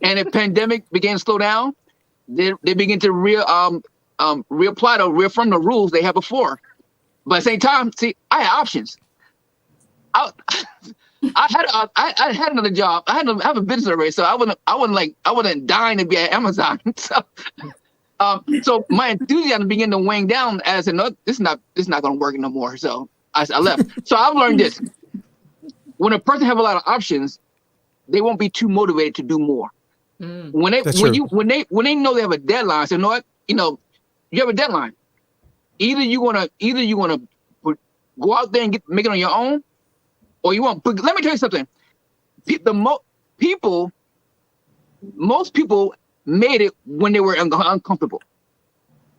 and the pandemic began to slow down, they begin to reapply to reaffirm the rules they had before. But at the same time, see, I had options. I had another job. I have a business already, so I wasn't dying to be at Amazon. So my enthusiasm began to wane down as this is not going to work no more. So I left. So I've learned this: when a person have a lot of options, they won't be too motivated to do more. When they know they have a deadline, so you know what? You have a deadline. Either you wanna go out there and make it on your own, or you want. But let me tell you something. Most people made it when they were uncomfortable.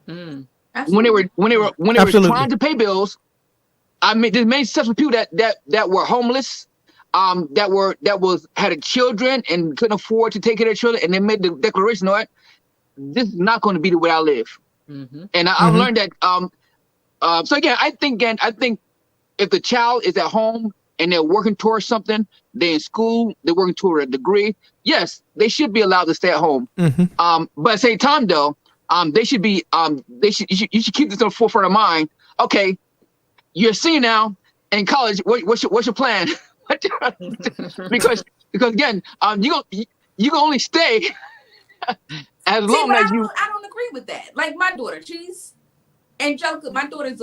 When they were Absolutely. trying to pay bills. I mean, there's many successful people that were homeless, that had children and couldn't afford to take care of their children, and they made the declaration, you know what? This is not going to be the way I live. And I've learned that. So again, I think if the child is at home and they're working towards something, they're in school, they're working toward a degree, yes, they should be allowed to stay at home. But at the same time, though, they should be you should keep this on the forefront of mind. Okay, you're a senior now in college. What's your plan? because again, you can only stay as long as you. I don't agree with that. Like my daughter, she's Angelica. My daughter's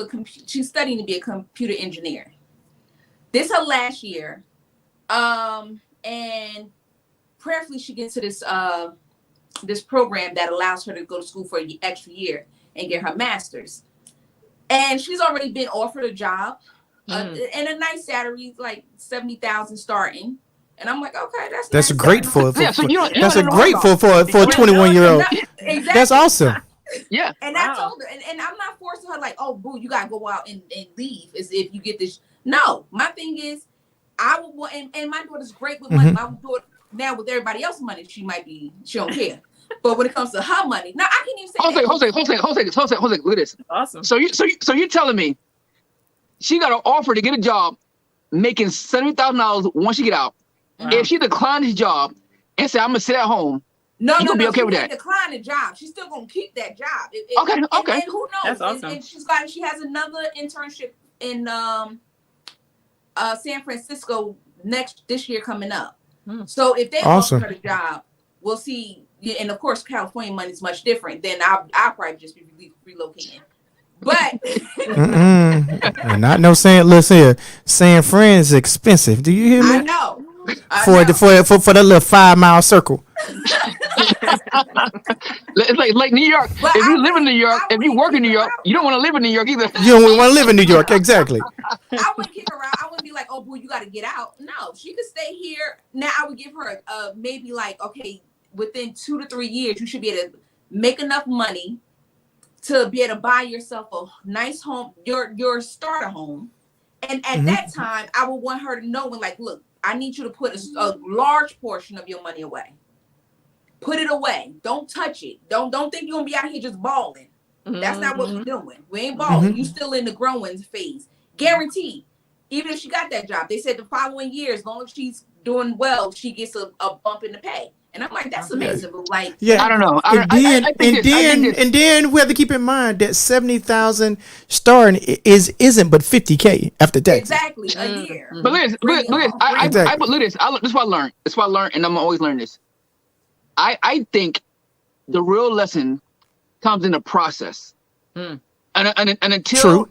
she's studying to be a computer engineer. This her last year, and prayerfully she gets to this program that allows her to go to school for an extra year and get her master's. And she's already been offered a job and a nice salary, like $70,000 starting. And I'm like, okay, that's That's nice. great for Yeah, so you don't that's a know great about- for a 21-year-old. Exactly. That's awesome. Yeah. And I told her, and I'm not forcing her like, oh, boo, you gotta go out and leave as if you get this. No, my thing is, I would want, and my daughter's great with money. My daughter now with everybody else's money, she don't care. But when it comes to her money, now I can't even say. Jose, look at this. Awesome. So you're telling me she got an offer to get a job making $70,000 once she get out. Wow. If she declined this job and said, I'm gonna sit at home, No, you gonna be okay she with didn't that? decline the job. She's still gonna keep that job. Okay. And who knows? That's awesome. And she has another internship in San Francisco this year coming up. So if they Awesome. offer her the job, we'll see. Yeah, and of course, California money is much different. Then I'll probably just be relocating. But And not no San. Listen here, San Fran is expensive. Do you hear I me? know. For the little 5-mile circle. It's like New York. But If I you live in New York, I if you work in New York, you don't want to live in New York either. You don't want to live in New York, exactly. I wouldn't kick her out. I wouldn't be like, oh, boy, you got to get out. No, she could stay here. Now I would give her maybe like, okay, within 2 to 3 years, you should be able to make enough money to be able to buy yourself a nice home, your starter home. And at that time, I would want her to know when, like, look, I need you to put a large portion of your money away. Put it away. Don't touch it. Don't think you're gonna be out here just balling. That's not what we're doing. We ain't balling. You still in the growing phase. Guaranteed. Even if she got that job, they said the following year, as long as she's doing well, she gets a bump in the pay. And I'm like, that's amazing. But like, Yeah, I don't know. And then we have to keep in mind that 70,000 starting isn't but 50K after tax. exactly a year. But Liz, this is what I learned. That's what I learned, and I'm always learning this. I think the real lesson comes in the process, and until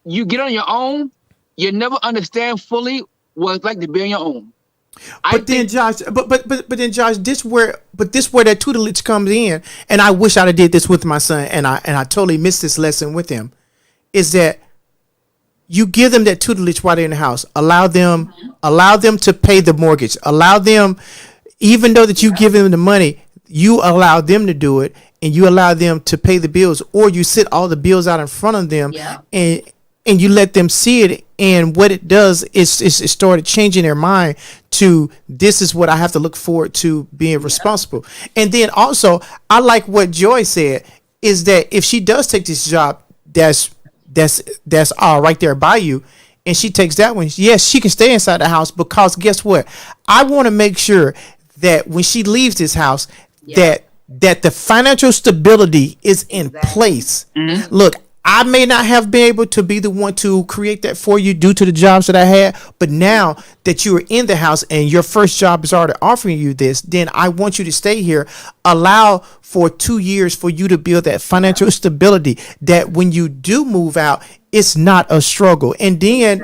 you get on your own, you never understand fully what it's like to be on your own. But then Josh, this where that tutelage comes in, and I wish I'd have did this with my son, and I totally missed this lesson with him, is that you give them that tutelage while they're in the house. Allow them to pay the mortgage. Allow them, even though that you give them the money, you allow them to do it, and you allow them to pay the bills, or you sit all the bills out in front of them, and you let them see it. And what it does is it started changing their mind to, this is what I have to look forward to being responsible. And then also, I like what Joy said, is that if she does take this job that's right there by you, and she takes that one, yes, she can stay inside the house, because guess what? I want to make sure that when she leaves this house, that the financial stability is in place. Look, I may not have been able to be the one to create that for you due to the jobs that I had, but now that you are in the house and your first job is already offering you this, then I want you to stay here. Allow for 2 years for you to build that financial stability, that when you do move out, it's not a struggle. And then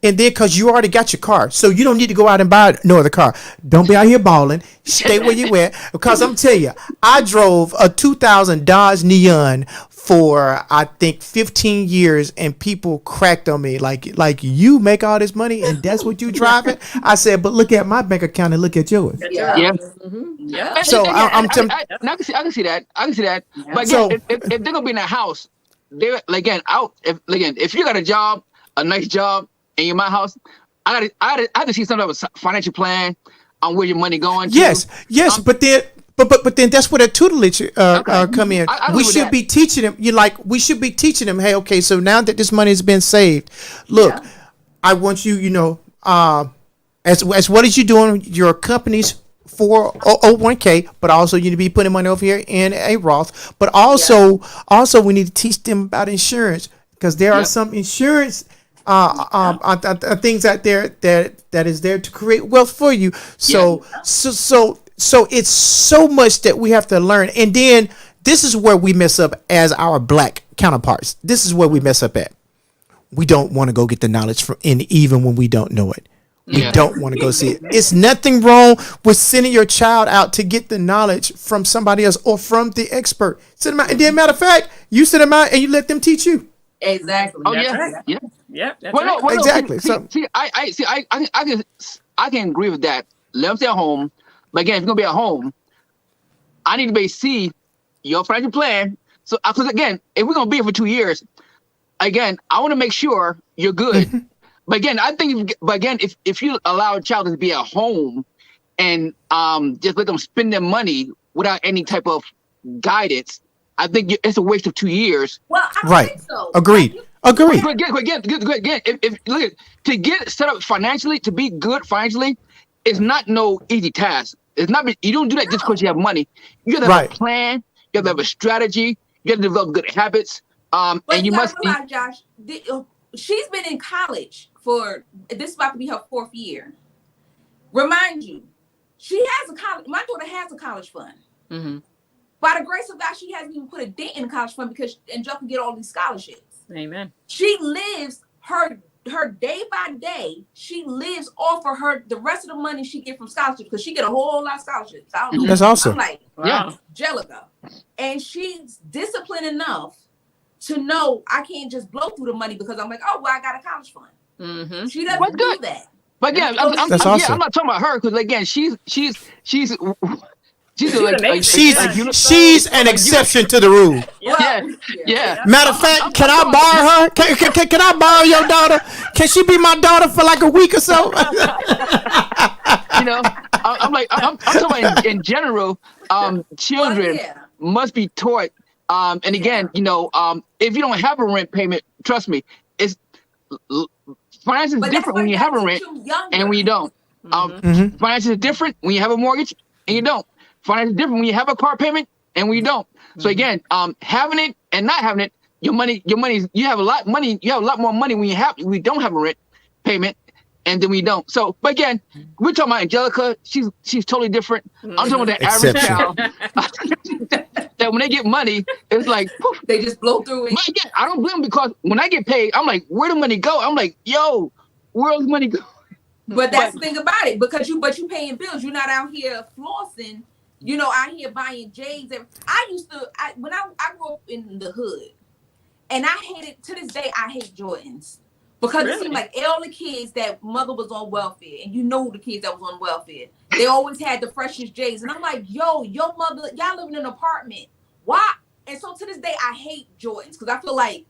because you already got your car, so you don't need to go out and buy no other car. Don't be out here balling. Stay where you at, because I'm telling you, I drove a 2000 Dodge Neon for I think 15 years, and people cracked on me like you make all this money and that's what you driving. I said, but look at my bank account and look at yours. Yeah. So I can see that. But again, if they're gonna be in a house, they're if you got a job, a nice job, and you're in my house, I have to see some type of financial plan on where your money going to. Yes, but then that's where the tutelage come in. We should be teaching them. We should be teaching them. Hey, okay, so now that this money has been saved, look, I want you, as what is you doing your company's 401k, but also you need to be putting money over here in a Roth. But also we need to teach them about insurance, because there are some insurance things out there that is there to create wealth for you. So it's so much that we have to learn. And then this is where we mess up as our black counterparts. This is where we mess up at. We don't want to go get the knowledge even when we don't know it. We don't want to go see it. It's nothing wrong with sending your child out to get the knowledge from somebody else or from the expert. Send them out. And then, matter of fact, you send them out and you let them teach you. Exactly. Oh, That's yeah. right. Yeah, that's Well, right. no, Exactly. I can agree with that. Let them stay at home. But again, if you're gonna be at home, I need to be able to see your financial plan. So, because again, if we're gonna be here for 2 years, again, I want to make sure you're good. But again, if you allow a child to be at home and just let them spend their money without any type of guidance, I think it's a waste of 2 years. Well, I think so. Agreed. But again, if look at, to get set up financially, to be good financially, it's not no easy task. It's not. You don't do that just because you have money. You have to have a plan. You have to have a strategy. You have to develop good habits. But And you must realize, Josh, she's been in college this is about to be her 4th year. Remind you, my daughter has a college fund. Mm-hmm. By the grace of God, she hasn't even put a dent in the college fund because Angel can get all these scholarships. Amen. She lives her day by day. She lives off of the rest of the money she get from scholarships, because she get a whole lot of scholarships. I don't know. That's awesome. I'm like, Wow. Angelica. And she's disciplined enough to know I can't just blow through the money because I'm like, oh, well, I got a college fund. Mm-hmm. She doesn't do that. But again, I'm not talking about her, because again, she's amazing. She's an exception to the rule. Yeah. Matter of fact, can I borrow her? Can I borrow your daughter? Can she be my daughter for like a week or so? I'm talking about in general, children. must be taught. And again, if you don't have a rent payment, trust me, it's finance is But different when you have a rent and when you don't. Finance is different when you have a mortgage and you don't. Finance is different when you have a car payment and when you don't. So again, having it and not having it, you have a lot more money when we don't have a rent payment and then we don't. So, but again, we're talking about Angelica. She's totally different. I'm talking about the average child. That when they get money, it's like poof. They just blow through it. But again, I don't blame them because when I get paid, I'm like, where the money go? I'm like, yo, where's the money go? But that's the thing about it, because you paying bills. You're not out here flossing. Out here buying J's. When I grew up in the hood, and I hated, to this day, I hate Jordans. Because it seemed like all the kids that mother was on welfare, and the kids that was on welfare, they always had the freshest J's. And I'm like, yo, your mother, y'all live in an apartment. Why? And so to this day, I hate Jordans because I feel like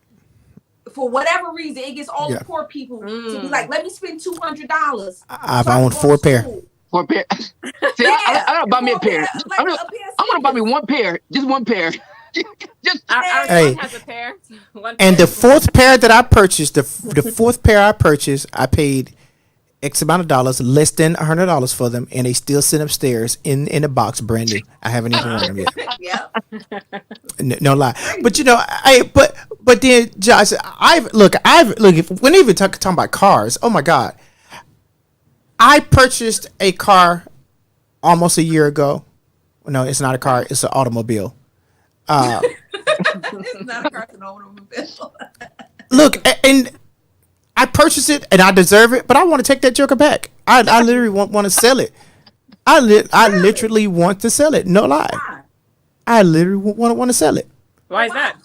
for whatever reason, it gets all the poor people to be like, let me spend $200. I've owned 4 pair. 4 pair. See, I gotta buy me a pair. I'm gonna buy me 1 pair, just 1 pair. Our son has a pair. And the 4th pair that I purchased, the 4th pair I purchased, I paid X amount of dollars, less than $100 for them, and they still sit upstairs in a box, brand new. I haven't even worn them yet. Yeah. No lie, but but then Josh, if when even talking about cars, oh my God, I purchased a car almost a year ago. No, it's not a car; it's an automobile. It's not a car, it's an automobile. Look, and I purchased it, and I deserve it, but I want to take that joker back. I literally want to sell it. I literally want to sell it. No lie. I literally want to sell it. Why is that?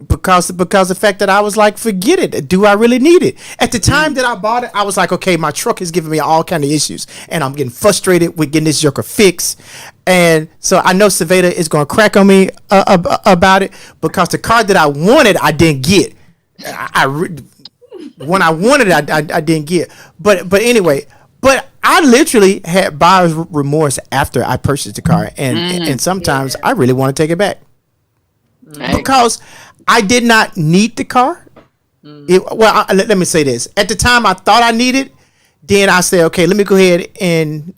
Because the fact that I was like, forget it. Do I really need it? At the time that I bought it, I was like, okay, my truck is giving me all kind of issues, and I'm getting frustrated with getting this joker fixed. And so I know Saveda is going to crack on me about it because the car that I wanted, I didn't get. When I wanted it, I didn't get. But anyway, but I literally had buyer's remorse after I purchased the car, and sometimes I really want to take it back because I did not need the car. Let me say this: at the time, I thought I needed. Then I said, okay, let me go ahead and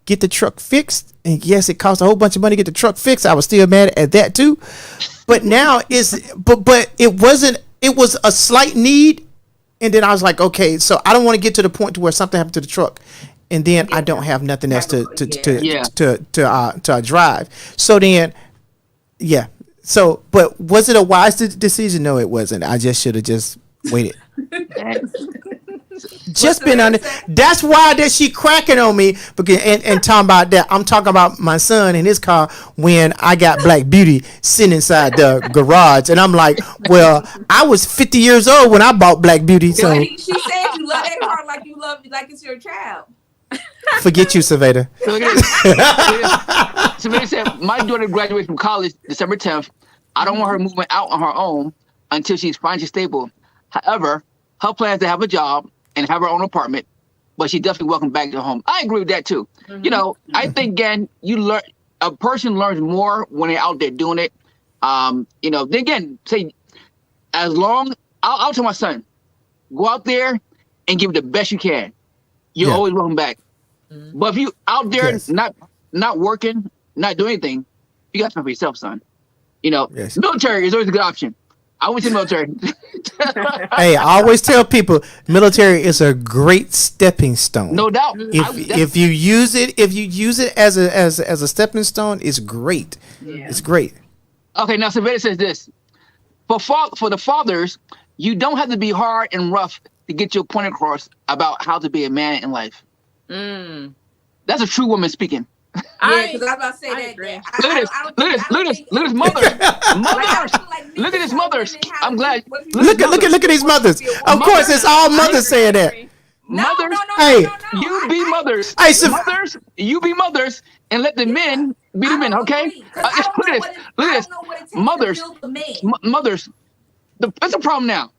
get the truck fixed. And yes, it cost a whole bunch of money to get the truck fixed. I was still mad at that too. But now but it wasn't. It was a slight need. And then I was like, okay, so I don't want to get to the point to where something happened to the truck, and then I don't have nothing else to drive. So then, yeah. So, but was it a wise decision? No, it wasn't. I just should have just waited. Just been on it. That's why that she cracking on me because and talking about that. I'm talking about my son in his car when I got Black Beauty sitting inside the garage, and I'm like, well, I was 50 years old when I bought Black Beauty. So She said you love that car like it's your child. Forget you, Saveda. Saveda said, my daughter graduates from college December 10th. I don't want her moving out on her own until she's financially stable. However, her plan is to have a job and have her own apartment, but she definitely welcome back to home. I agree with that too. I think again, a person learns more when they're out there doing it. Then again, say I'll tell my son, go out there and give it the best you can. You're always welcome back. But if you out there not working, not doing anything, you got time for yourself, son. Military is always a good option. I went to the military. Hey, I always tell people military is a great stepping stone. No doubt. If you use it as a stepping stone, it's great. Yeah. It's great. Okay, now Saveda says this. For the fathers, you don't have to be hard and rough to get your point across about how to be a man in life. That's a true woman speaking. Yeah, because I was about to say that. Look at this mothers. Look at these mothers. I'm glad. Look at these mothers. Of course, it's all mothers saying that. Mothers, you be mothers. Mothers, you be mothers, and let the men be the men. Okay. Look at this. Mothers. That's a problem now.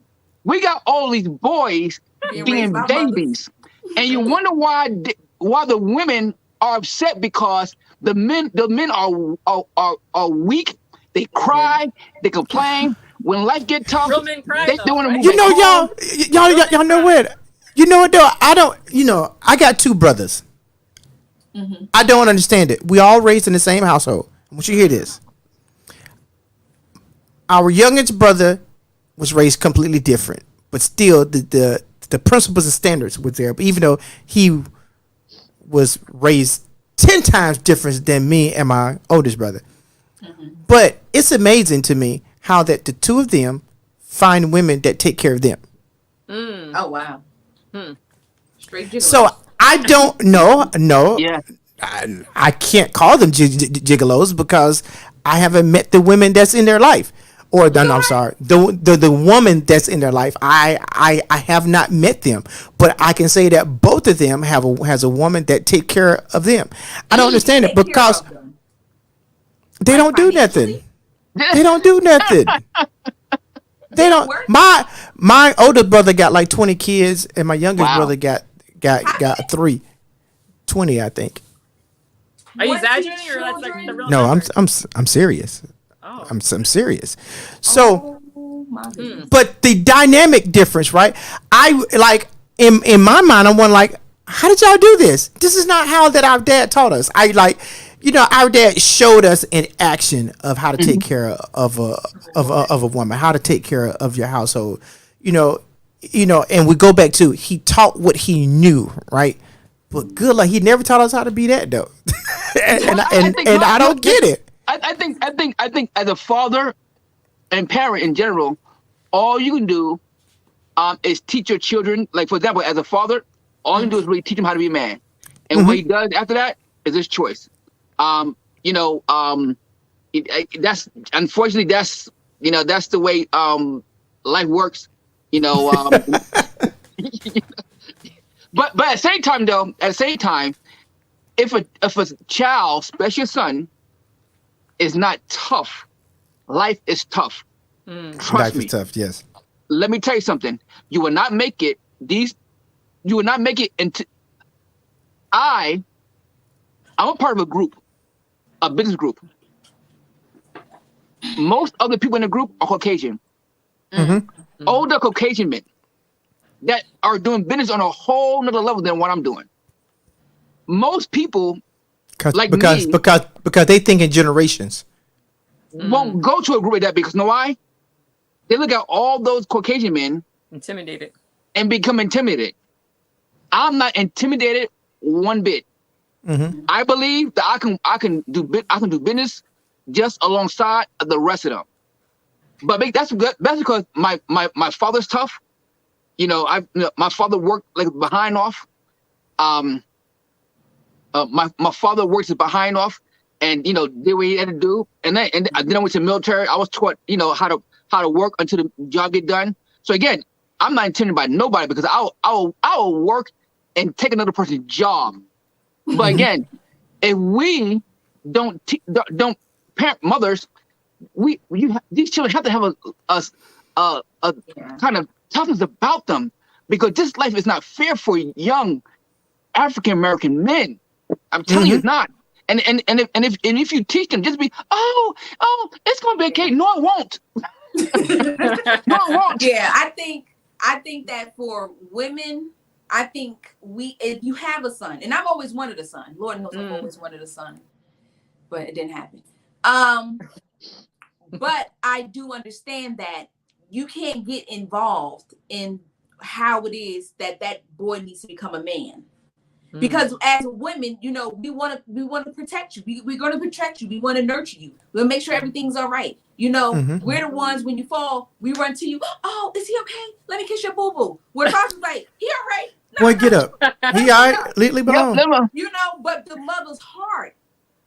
We got all these boys being babies, and you wonder why the women are upset because the men are weak. They cry, they complain. When life get tough, Real men cry, they though, want to right? move. You back know, home. y'all know what? You know what though? I don't. I got two brothers. I don't understand it. We all raised in the same household. I want you to hear this. Our youngest brother was raised completely different, but still the principles and standards were there. But even though he was raised 10 times different than me and my oldest brother, but it's amazing to me how that the two of them find women that take care of them. Oh wow. Straight gigolo. So I don't know. No, Yeah. I can't call them gigolos because I haven't met the women that's in their life. Or no, I'm sorry, the woman that's in their life. I have not met them, but I can say that both of them has a woman that take care of them. I don't understand it Take care because of them. they don't do financially? nothing. They don't do nothing. They don't. work? My older brother got like 20 kids, and my youngest Wow. brother got 20, I think. Are you 20 exaggerating, or that's like the children? real No, number? I'm serious. Oh. I'm serious. So, Oh, my goodness. but the dynamic difference, right? I like in my mind, I'm one like, how did y'all do this? This is not how that our dad taught us. I like, our dad showed us in action of how to take care of a woman, how to take care of your household, and we go back to he taught what he knew, right? But good, like he never taught us how to be that though, and I don't get it. I think as a father and parent in general, all you can do is teach your children. Like for example, as a father, all you can do is really teach him how to be a man, and what he does after that is his choice. That's unfortunately that's the way life works. But at the same time though, if a child, especially a son, is not tough, life is tough. Trust Life me. is tough, yes. Let me tell you something. You will not make it. You will not make it into. I'm a part of a group, a business group. Most other people in the group are Caucasian. Older Caucasian men that are doing business on a whole nother level than what I'm doing. Most people like because me they think in generations. won't go to a group like that because you know why? They look at all those Caucasian men Intimidated. and become intimidated. I'm not intimidated one bit. I believe that I can do business just alongside the rest of them. But that's because my father's tough. My father worked like behind off. My father works his behind off, and did what he had to do. And then I went to the military. I was taught how to work until the job get done. So again, I'm not intimidated by nobody because I'll work and take another person's job. But again, if we don't parent mothers, these children have to have a kind of toughness about them because this life is not fair for young African American men. I'm telling you, it's not. And if you teach them, just be it's gonna be okay. No, it won't. No, it won't. Yeah, I think that for women, I think if you have a son, and I've always wanted a son. Lord knows I've always wanted a son, but it didn't happen. But I do understand that you can't get involved in how it is that boy needs to become a man. Because as women, we want to protect you. We're going to protect you. We want to nurture you. We'll make sure everything's all right. We're the ones when you fall, we run to you. Oh, is he okay? Let me kiss your boo boo. Where the father's like, he all right. No, Boy, get up. He all right? Leave alone. But the mother's heart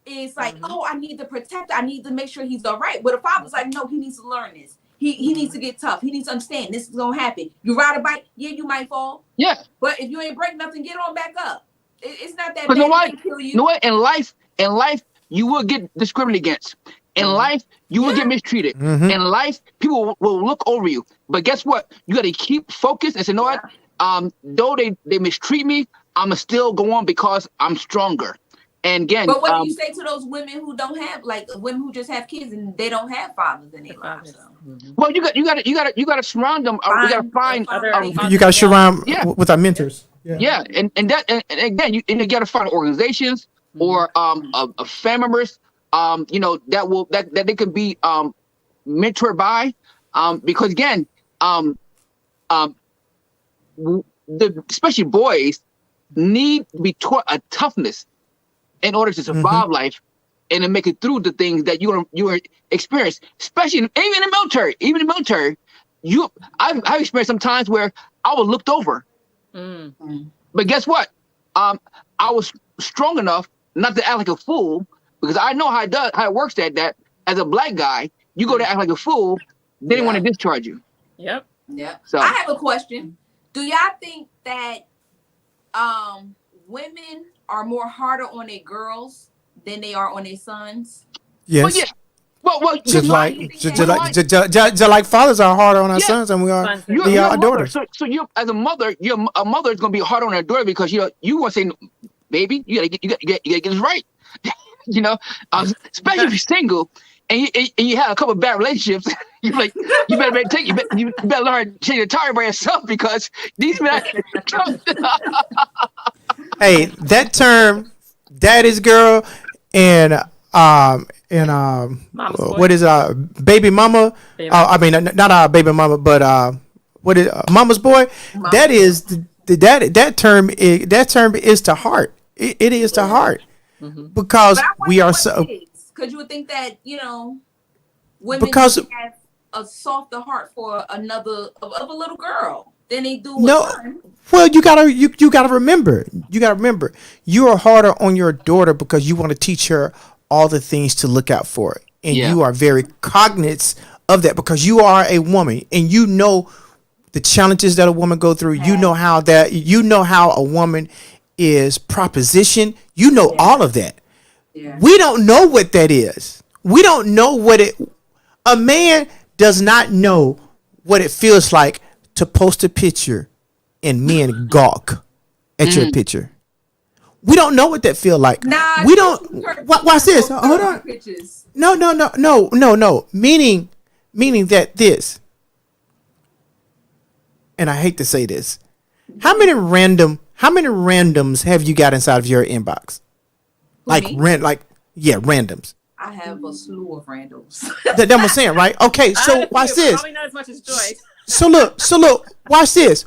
is like, oh, I need to protect. I need to make sure he's all right. But the father's like, no, he needs to learn this. He needs to get tough. He needs to understand this is gonna happen. You ride a bike, yeah, you might fall. Yeah. But if you ain't break nothing, get on back up. It's not that But bad. you know what? Kill you. You know what? In life, you will get discriminated against. In life, you will get mistreated. In life, people will look over you. But guess what? You got to keep focused and say, you know what? Though they mistreat me, I'ma still go on because I'm stronger. And again, But what do you say to those women who don't have, like women who just have kids and they don't have fathers in their lives? well, you got to surround them. You got to find other- a- You got to surround Yeah. with our mentors. yeah, and again, you got to find organizations or family members, that they could be mentored by, because again, especially boys need to be taught a toughness in order to survive life and to make it through the things that you experience, especially even in the military. Even in the military, I've experienced some times where I was looked over. But guess what? I was strong enough not to act like a fool, because I know how it works. That as a black guy, you go to act like a fool, they didn't want to discharge you. Yep. Yeah. So I have a question. Do y'all think that women are more harder on their girls than they are on their sons? Yes. Well, yeah. Well, Just like fathers are harder on our Yeah. sons than we are Sons. you're our a mother. daughters. So you as a mother, a mother is gonna be hard on her daughter, because you want to say, baby, you gotta get this right. Especially if you're single and you have a couple of bad relationships. You're like, you better learn to change the tire by yourself, because these men. Hey, that term, daddy's girl, and Mama's boy. what is baby mama? Baby I mean, not our baby mama, but what is mama's boy? Mama's That is that term. That term is to heart. It is to heart, because But I we wonder are what so. it is, because you would think that women Because- have a softer heart for of a little girl than they do with No. son. Well, you gotta remember. You are harder on your daughter because you want to teach her all the things to look out for, and Yeah. you are very cognizant of that because you are a woman and you know the challenges that a woman go through. You know how a woman is propositioned. You know all of that. Yeah. We don't know what that is. We don't know what it. A man does not know what it feels like to post a picture and men gawk at your picture. We don't know what that feel like. Nah, We don't. Watch this. Hold on. Pictures. No. Meaning that this. And I hate to say this. How many randoms have you got inside of your inbox? Like me? randoms. I have a slew of randoms. That I'm saying, right? Okay, so watch this. Probably not as much as Joy. So look, watch this.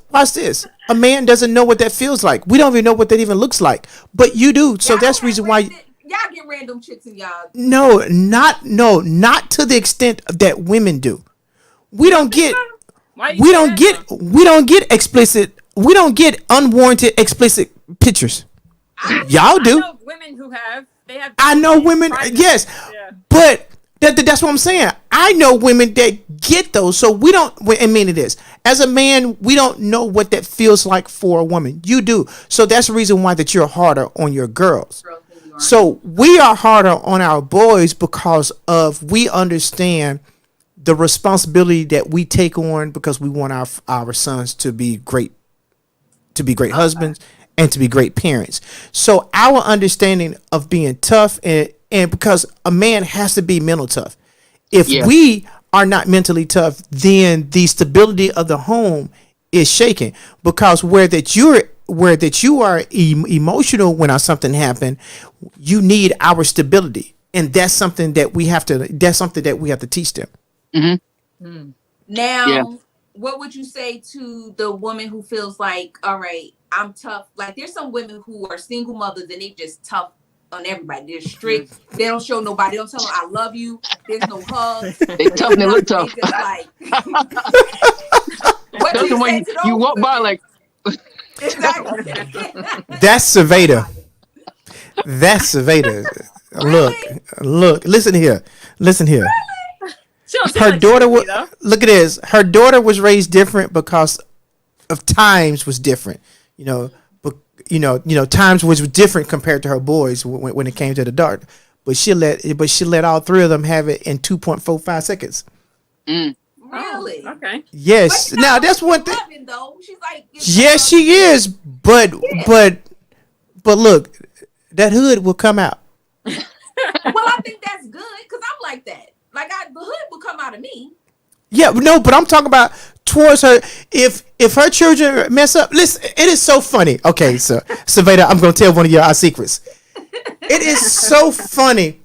A man doesn't know what that feels like. We don't even know what that even looks like. But you do. So Y'all that's the have reason why y'all get random chicks in y'all. not to the extent that women do. We don't get Why you we say don't that, get though? we don't get explicit we don't get unwarranted explicit pictures. Y'all I do. know women who have. They have. I know women, private- yes, Yeah. but that's what I'm saying. I know women that get those, so we don't. I mean, it is as a man, we don't know what that feels like for a woman. You do, so that's the reason why that you're harder on your girls. Girls than you are. So we are harder on our boys because of we understand the responsibility that we take on because we want our sons to be great husbands and to be great parents. So our understanding of being tough and because a man has to be mental tough. If Yeah. we are not mentally tough, then the stability of the home is shaken because where that you are emotional when something happened, you need our stability. And that's something that we have to teach them. Now, Yeah. what would you say to the woman who feels like, all right, I'm tough? Like, there's some women who are single mothers and they just tough on everybody. They're strict. They don't show nobody. They don't tell them I love you. There's no hugs. They tough and they look tough. They just like. What do That's the you one say you, to those you walk by women? like, Exactly. That's Saveda. That's Saveda. Look, listen here. She don't seem Her like daughter she was would be, though. look at this. Her daughter was raised different because of times was different. Times was different compared to her boys when it came to the dart. But she let all three of them have it in 2.45 seconds. Really? Okay. Yes. But Now that's one thing. loving, though. She's like, Yes, she is. But look, that hood will come out. Well, I think that's good because I'm like that. Like the hood will come out of me. Yeah, no, but I'm talking about towards her. If her children mess up, listen, it is so funny. Okay, so Veda, I'm gonna tell one of our secrets. It is so funny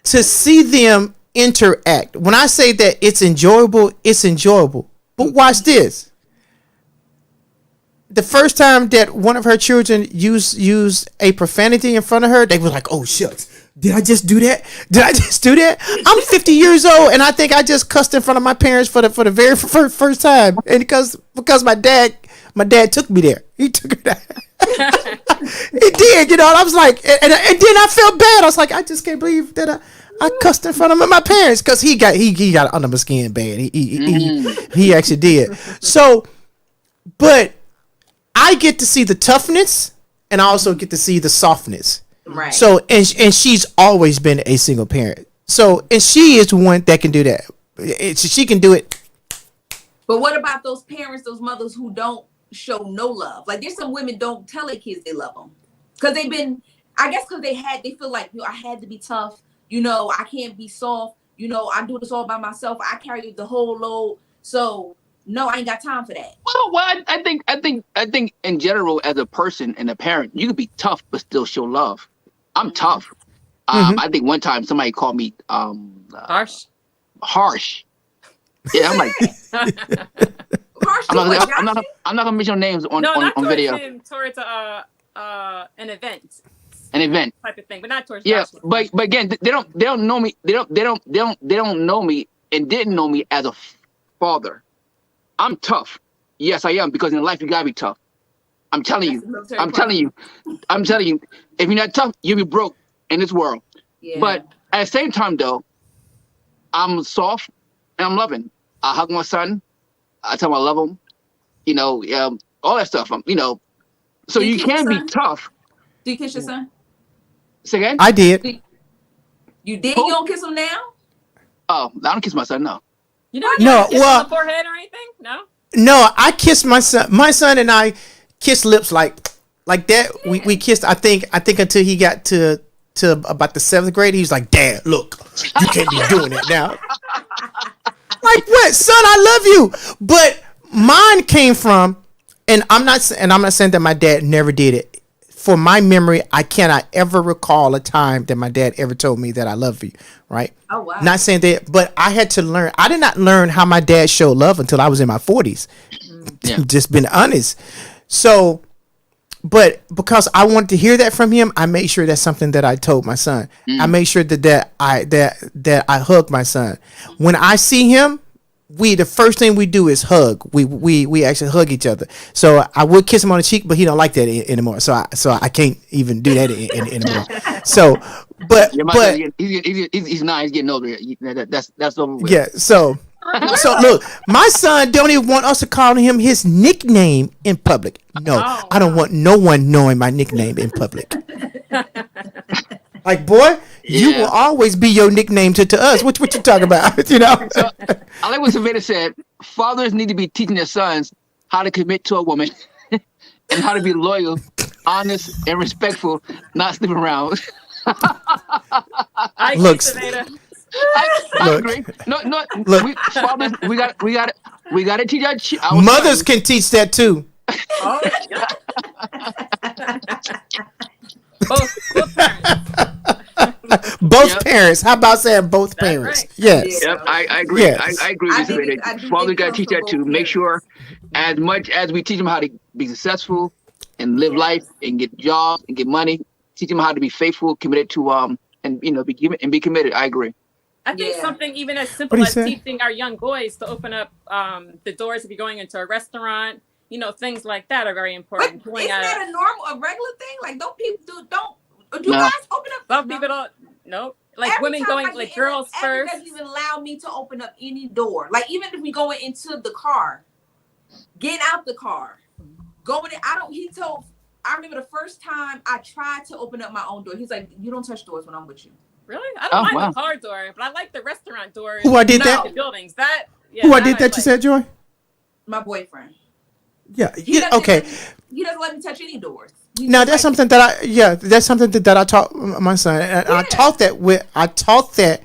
to see them interact. When I say that it's enjoyable, it's enjoyable. But watch this. The first time that one of her children used a profanity in front of her, they were like, "Oh shucks, did I just do that? Did I just do that? I'm 50 years old, and I think I just cussed in front of my parents for the very first time, and because my dad took me there. He took her there. He did, you know. And I was like, and then I felt bad. I was like, I just can't believe that I cussed in front of my parents because he got under my skin bad. He actually did. So, but I get to see the toughness, and I also get to see the softness. Right. So, and she's always been a single parent. So, and she is one that can do that. She can do it. But what about those parents, those mothers who don't show no love? Like there's some women don't tell their kids they love them because they've been, I guess, because they feel like, I had to be tough. I can't be soft. I do this all by myself. I carry the whole load. So no, I ain't got time for that. Well, I think in general, as a person and a parent, you can be tough but still show love. I'm tough. I think one time somebody called me Harsh. Yeah, I'm like, Harsh I'm not gonna mention names on video. Towards an event. An event Type of thing, but not towards. Yeah, Joshua. but again, they don't know me. They don't know me and didn't know me as a father. I'm tough. Yes, I am, because in life you gotta be tough. I'm telling you. If you're not tough, you'll be broke in this world. Yeah. But at the same time, though, I'm soft and I'm loving. I hug my son. I tell him I love him. All that stuff. So Do you you kiss can your be son? tough. Do you kiss your son? Say again? I did. You did? Who? You don't kiss him now? Oh, I don't kiss my son. No. You know, No, kiss well- on the forehead or anything? No. No, I kissed my son. My son and I kissed lips like that. We kissed. I think until he got to about the 7th grade, he was like, "Dad, look, you can't be doing it now." Like what, son? I love you, but mine came from, and I'm not saying that my dad never did it. For my memory, I cannot ever recall a time that my dad ever told me that I love you. Right? Oh wow. Not saying that, but I had to learn. I did not learn how my dad showed love until I was in my 40s. Yeah. Just being honest. So, but because I wanted to hear that from him, I made sure that's something that I told my son. I made sure that I hug my son. When I see him, the first thing we do is hug. We actually hug each other. So I would kiss him on the cheek, but he don't like that anymore. So I can't even do that anymore. So, but Yeah, he's not. He's getting older. That's over with. yeah. So look, my son don't even want us to call him his nickname in public. No, Oh, I don't want no one knowing my nickname in public. Like, boy, you Yeah. will always be your nickname to us. What you talking about? So I like what Savannah said. Fathers need to be teaching their sons how to commit to a woman and how to be loyal, honest, and respectful, not sleep around. I Look, kiss Savannah. I Look. agree. No, Look. Fathers, we got to teach our Mothers sons. can teach that too. Oh, Both parents. Both Yep. parents. How about saying both parents? right. Yes. Yeah. Yep, I agree. Yes. I agree I with think you. it- I do Fathers think got to it teach comes that from too. both Make sure, as much as we teach them how to be successful and live life and get jobs and get money, teach them how to be faithful, committed to and be committed. I agree. I think Yeah. something even as What simple do you as say? teaching our young boys to open up the doors if you're going into a restaurant, things like that are very but important. isn't Pulling out, that a regular thing? Like, don't people do No. guys open up? some No. people don't. Nope. Like Every women time going I like get girls in, Evan first. doesn't even allow me to open up any door. Like even if we going into the car, getting out the car, going in. I remember the first time I tried to open up my own door. He's like, "You don't touch doors when I'm with you." Really? I don't Oh, mind wow. the car door, but I like the restaurant doors. Who I did No. that? The buildings. That. Yeah, Who I that did that? You like. said, Joy? My boyfriend. Yeah. He doesn't Okay. even- he doesn't let me touch any doors. Now that's something that that's something that I taught my son, and I taught that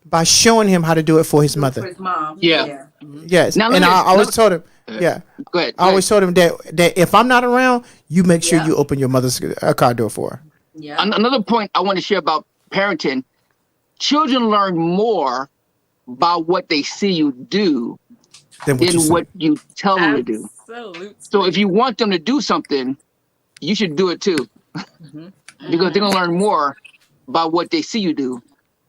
by showing him how to do it for his For mother. his mom. Yeah. Yes, Now, and look I at- always look- told him, yeah, Go ahead. I always told him that if I'm not around, you make sure Yeah. you open your mother's car door for her. Yeah. Another point I want to share about parenting: children learn more by what they see you do Than what you than say. what you tell them to do. Absolutely. So if you want them to do something, you should do it too, because they're gonna learn more by what they see you do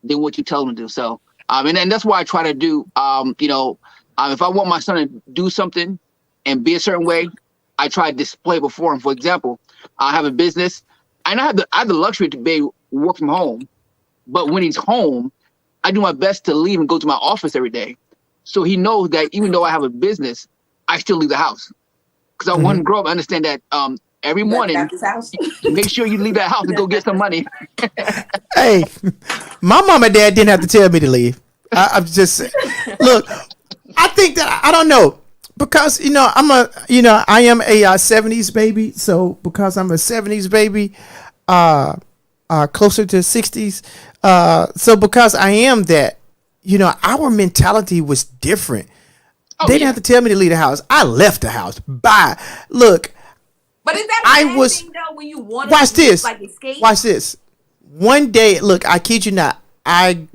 than what you tell them to do. So, and that's why I try to do, if I want my son to do something and be a certain way, I try to display before him. For example, I have a business, and I have the luxury to be able to work from home. But when he's home, I do my best to leave and go to my office every day, so he knows that even though I have a business, I still leave the house. Because I want him to grow up and understand that every morning, At this house. make sure you leave that house and go get some money. Hey, my mom and dad didn't have to tell me to leave. I'm just look. I think that I don't know because I am a 70s baby. So because I'm a 70s baby, closer to 60s. So because I am that, our mentality was different. They didn't have to tell me to leave the house. I left the house. Bye. Look, But is that a I bad was- thing though when you want watch to this. like escape? Watch this. One day, look, I kid you not, I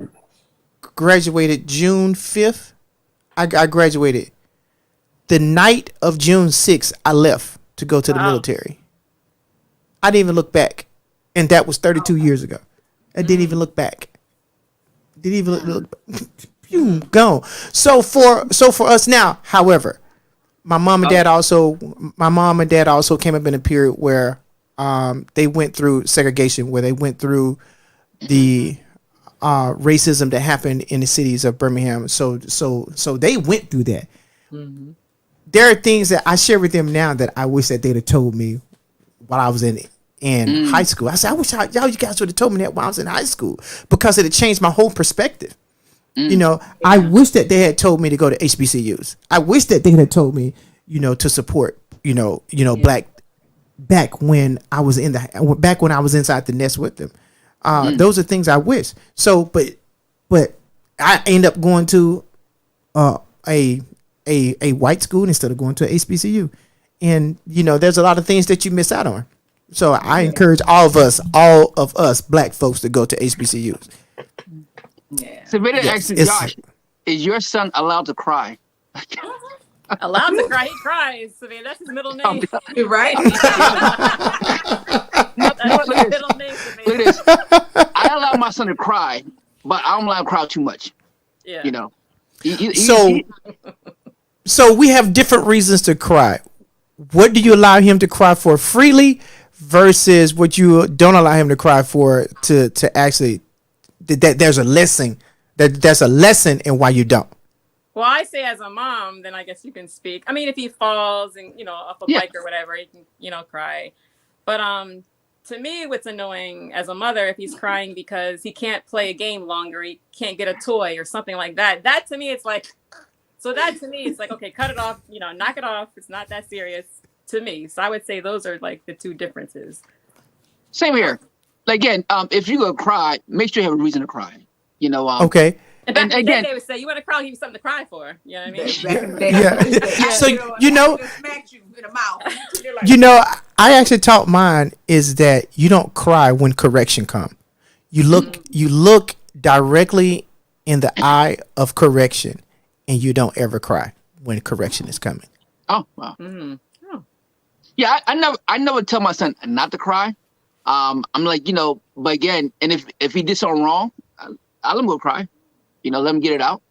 graduated June 5th. I graduated. The night of June 6th, I left to go to the military. I didn't even look back. And that was 32 years ago. I didn't even look back. Didn't even look Phew, gone. So for us now, however, my mom and dad also came up in a period where they went through segregation, where they went through the racism that happened in the cities of Birmingham. So they went through that. There are things that I share with them now that I wish that they'd have told me while I was in high school. I said, I wish you guys would have told me that while I was in high school, because it had changed my whole perspective. I wish that they had told me to go to HBCUs. I wish that they had told me, to support, black back when I was inside the nest with them. Those are things I wish. So, but I end up going to a white school instead of going to a HBCU, and there's a lot of things that you miss out on. So I encourage all of us black folks to go to HBCUs. Yeah. So, better Yes, ask it's- Josh: is your son allowed to cry? Allowed to cry, he cries. I mean, that's his middle name. Right? That's his middle name. Look at this. I allow my son to cry, but I don't allow him to cry too much. Yeah. So we have different reasons to cry. What do you allow him to cry for freely versus what you don't allow him to cry for to actually that there's a lesson in why you don't. Well, I say as a mom, then I guess you can speak. I mean, if he falls and off a bike or whatever, he can cry. But to me, what's annoying as a mother, if he's crying because he can't play a game longer, he can't get a toy or something like that. That to me, it's like, okay, cut it off. Knock it off. It's not that serious to me. So I would say those are like the two differences. Same here. Again, if you're gonna cry, make sure you have a reason to cry. Okay. And back And in the again- day, they would say, you want to cry, I'll give you something to cry for. You know what I mean? Back in the day. Yeah. So, I smacked you in the mouth. I actually taught mine is that you don't cry when correction comes. You look directly in the eye of correction, and you don't ever cry when correction is coming. Oh wow. Mm-hmm. Oh. Yeah, I never tell my son not to cry. I'm like, but again, and if he did something wrong, I'll let him go cry. Let him get it out.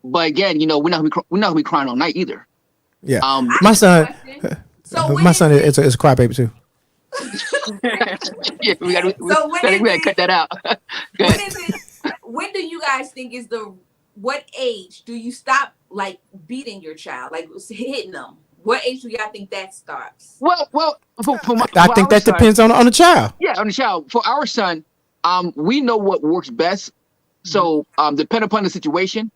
But again, we're not gonna be crying all night either. Yeah. Um, My son, So when my son is a crybaby too. yeah, we gotta cut that out. Go when ahead. is it? When do you guys think is what age do you stop like beating your child, like hitting them? What age do y'all think that starts? Well, for I think that depends on the child. Yeah, on the child. For our son, we know what works best. So, depending upon the situation,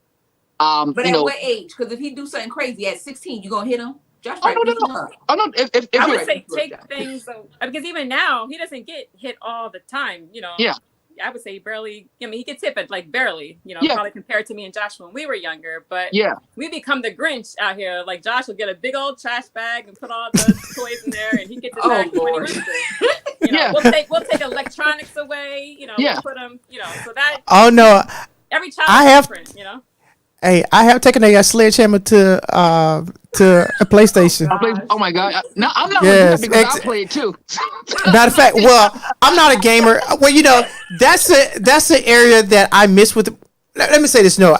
But at what age? Because if he do something crazy at 16, you gonna hit him? Josh Oh might no, beat no, him no. up. Oh no. If I you're would right. say take things because even now he doesn't get hit all the time. Yeah. I would say he barely. I mean, he gets hit, but like barely. Yeah. Probably compared to me and Josh when we were younger. But Yeah. we become the Grinch out here. Like Josh will get a big old trash bag and put all the toys in there, and he gets his Oh, bag when he Lord. wants to. Yeah. We'll take electronics away. Yeah. We'll put them. So that Oh no, every child I is have- different. hey, I have taken a sledgehammer to a PlayStation. I play, oh my god! No, I'm not Yes, because I play it too. Matter of fact, well, I'm not a gamer. Well, that's an area that I miss with. Let me say this. No,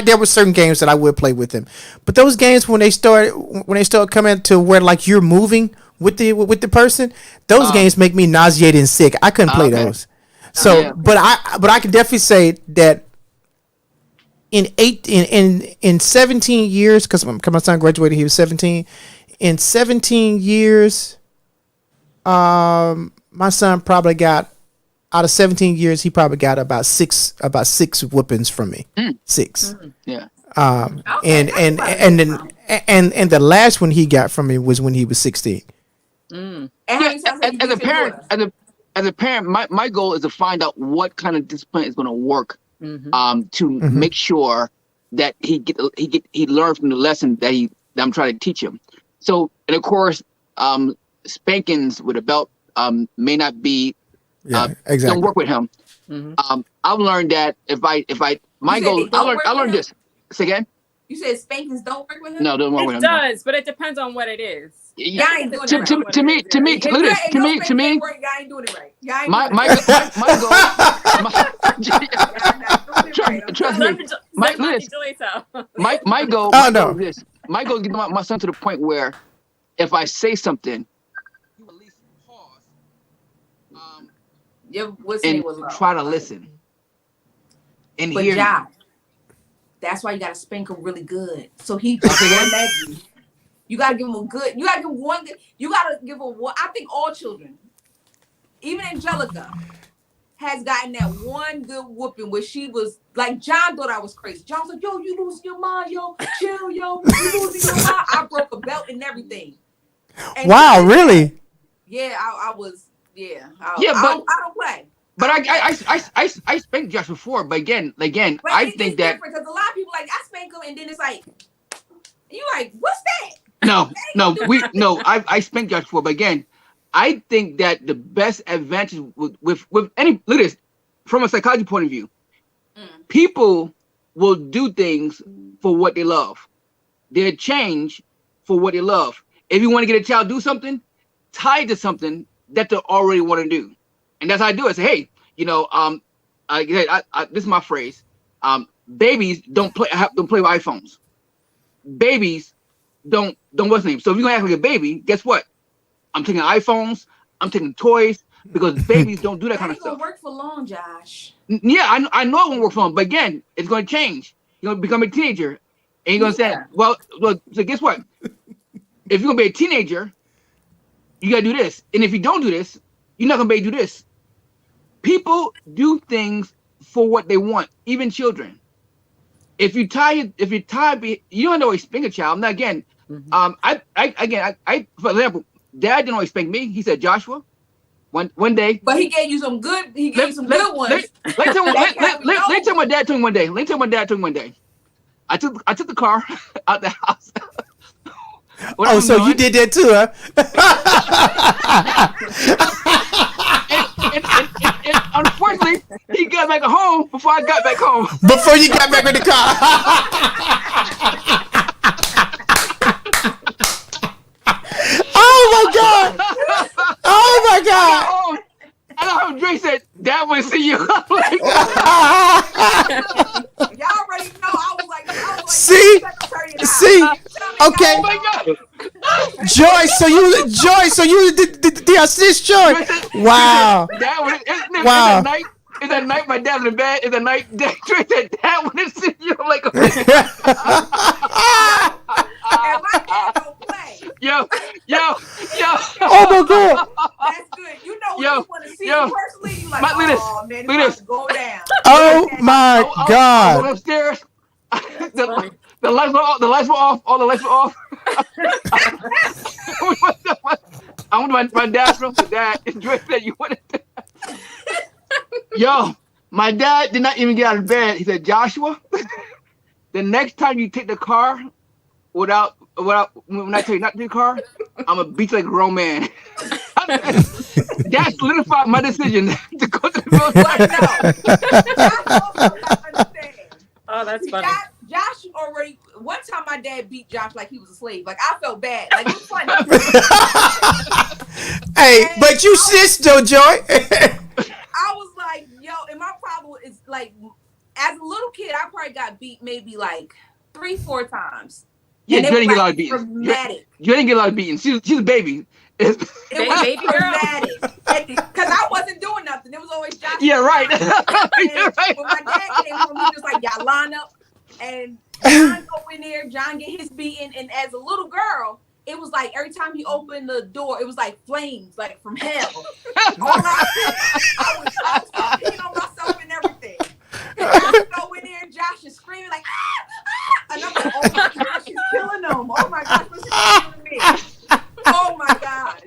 there were certain games that I would play with them, but those games when they start coming to where like you're moving with the person, those games make me nauseated and sick. I couldn't play Okay. those. So, Yeah. but I can definitely say that in 17 years, because my son graduated, he was 17. In 17 years, my son probably got, out of 17 years, he probably got about six whoopings from me. 6. Yeah. Okay, And the last one he got from me was when he was 16. And how many times have you As a beat your parent, daughter? as a parent, my goal is to find out what kind of discipline is going to work, to make sure that he learns from the lesson that I'm trying to teach him. So, and of course, spankings with a belt may not be Yeah, exactly. don't work with him. I've learned that if I my You said goal they don't work I with learned him? this. Say again? You said spankings don't work with him? No, don't work with It him. does, but it depends on what it is. Y'all ain't doing To it right. me, look at this. To me, Y'all ain't doing it right. Y'all ain't my doing it right. goal. Y'all not doing it right. I'm Trust sorry. me. My goal. Oh, My no. goal is this. My goal is to get my son to the point where, if I say something, he will at least pause, What's his and name was low. try to listen. And But hear me. Josh, that's why you gotta spank him really good. So he just run at you. You gotta give him a good. You gotta give him one good. You gotta give him one. I think all children, even Angelica, has gotten that one good whooping where she was like, John thought I was crazy. John was like, yo, you losing your mind, yo, chill, yo, you losing your mind. I broke a belt and everything. And Wow, really? Yeah, I was. Yeah, I don't play. But I spanked Josh before, but again, But I it's think that different because a lot of people like I spank them and then it's like, you like, what's that? I spanked Josh before, but again, I think that the best advantage with any look at this from a psychology point of view, people will do things for what they love. They'll change for what they love. If you want to get a child to do something, tie it to something that they already want to do. And that's how I do it. I say, hey, this is my phrase. Babies don't play with iPhones. Babies don't what's the name. So if you're gonna act like a baby, guess what? I'm taking iPhones, I'm taking toys, because babies don't do that kind of Ain't gonna stuff. work for long, Josh. Yeah, I know it won't work for them, but again, it's gonna change. You're gonna become a teenager, and you're gonna say, well, so guess what? If you're gonna be a teenager, you gotta do this. And if you don't do this, you're not gonna be able to do this. People do things for what they want, even children. If you tie, you don't always spank a child. Now again, I for example, Dad didn't always spank me. He said, Joshua, one day. But he gave you some good. He gave you some good ones. Let me tell you what Dad told me one day. I took the car out the house. What Oh, I'm so you doing- did that too, huh? and unfortunately, he got back home before I got back home. Before you got back in the car. Oh my God! Oh my God! And I heard Dre said, Dad want to see you. I'm like, Y'all already know. I was like, See? secretary in the house. See? Okay. oh my God. Joy, so you the assist Joy. Wow. Dad wanted, Wow. It's at night, my dad's in bed. It's at night, Dre said, Dad want to see you. I'm like, And my dad don't play. yo. Oh my God. That's good. You know when Yo, you want to see yo. him personally, you like, Look at this. oh man, it's Look at about this. to go down. Oh my I went God. upstairs. The lights were off. The lights were off. All the lights were off. I went to my dad's room. Dad, Dre said you wanted to. Yo, my dad did not even get out of bed. He said, Joshua, the next time you take the car when I tell you not to take the car, I'm gonna beat you like a grown man. That solidified my decision to go to the Oh, that's funny. Josh already. One time, my dad beat Josh like he was a slave. Like I felt bad. Like it was funny. Hey, but you sis though, Joy. I was like, yo, and my problem is like, as a little kid, I probably got beat maybe like 3-4 times. Yeah, you And it didn't was, get a lot like, of beatings. dramatic. You didn't get a lot of beatings. She's a baby. It was Baby girl. dramatic. Because I wasn't doing nothing. It was always Josh. Yeah, right. And You're right. when my dad came home, he was like, y'all line up. And John go in there, John get his beating. And as a little girl, it was like every time he opened the door, it was like flames, like from hell. I was peeing on myself and everything. And I go in there, and Josh is screaming like, ah, ah. And I'm like, oh my gosh, she's killing them. Oh my gosh, what's she doing to me? Oh my gosh.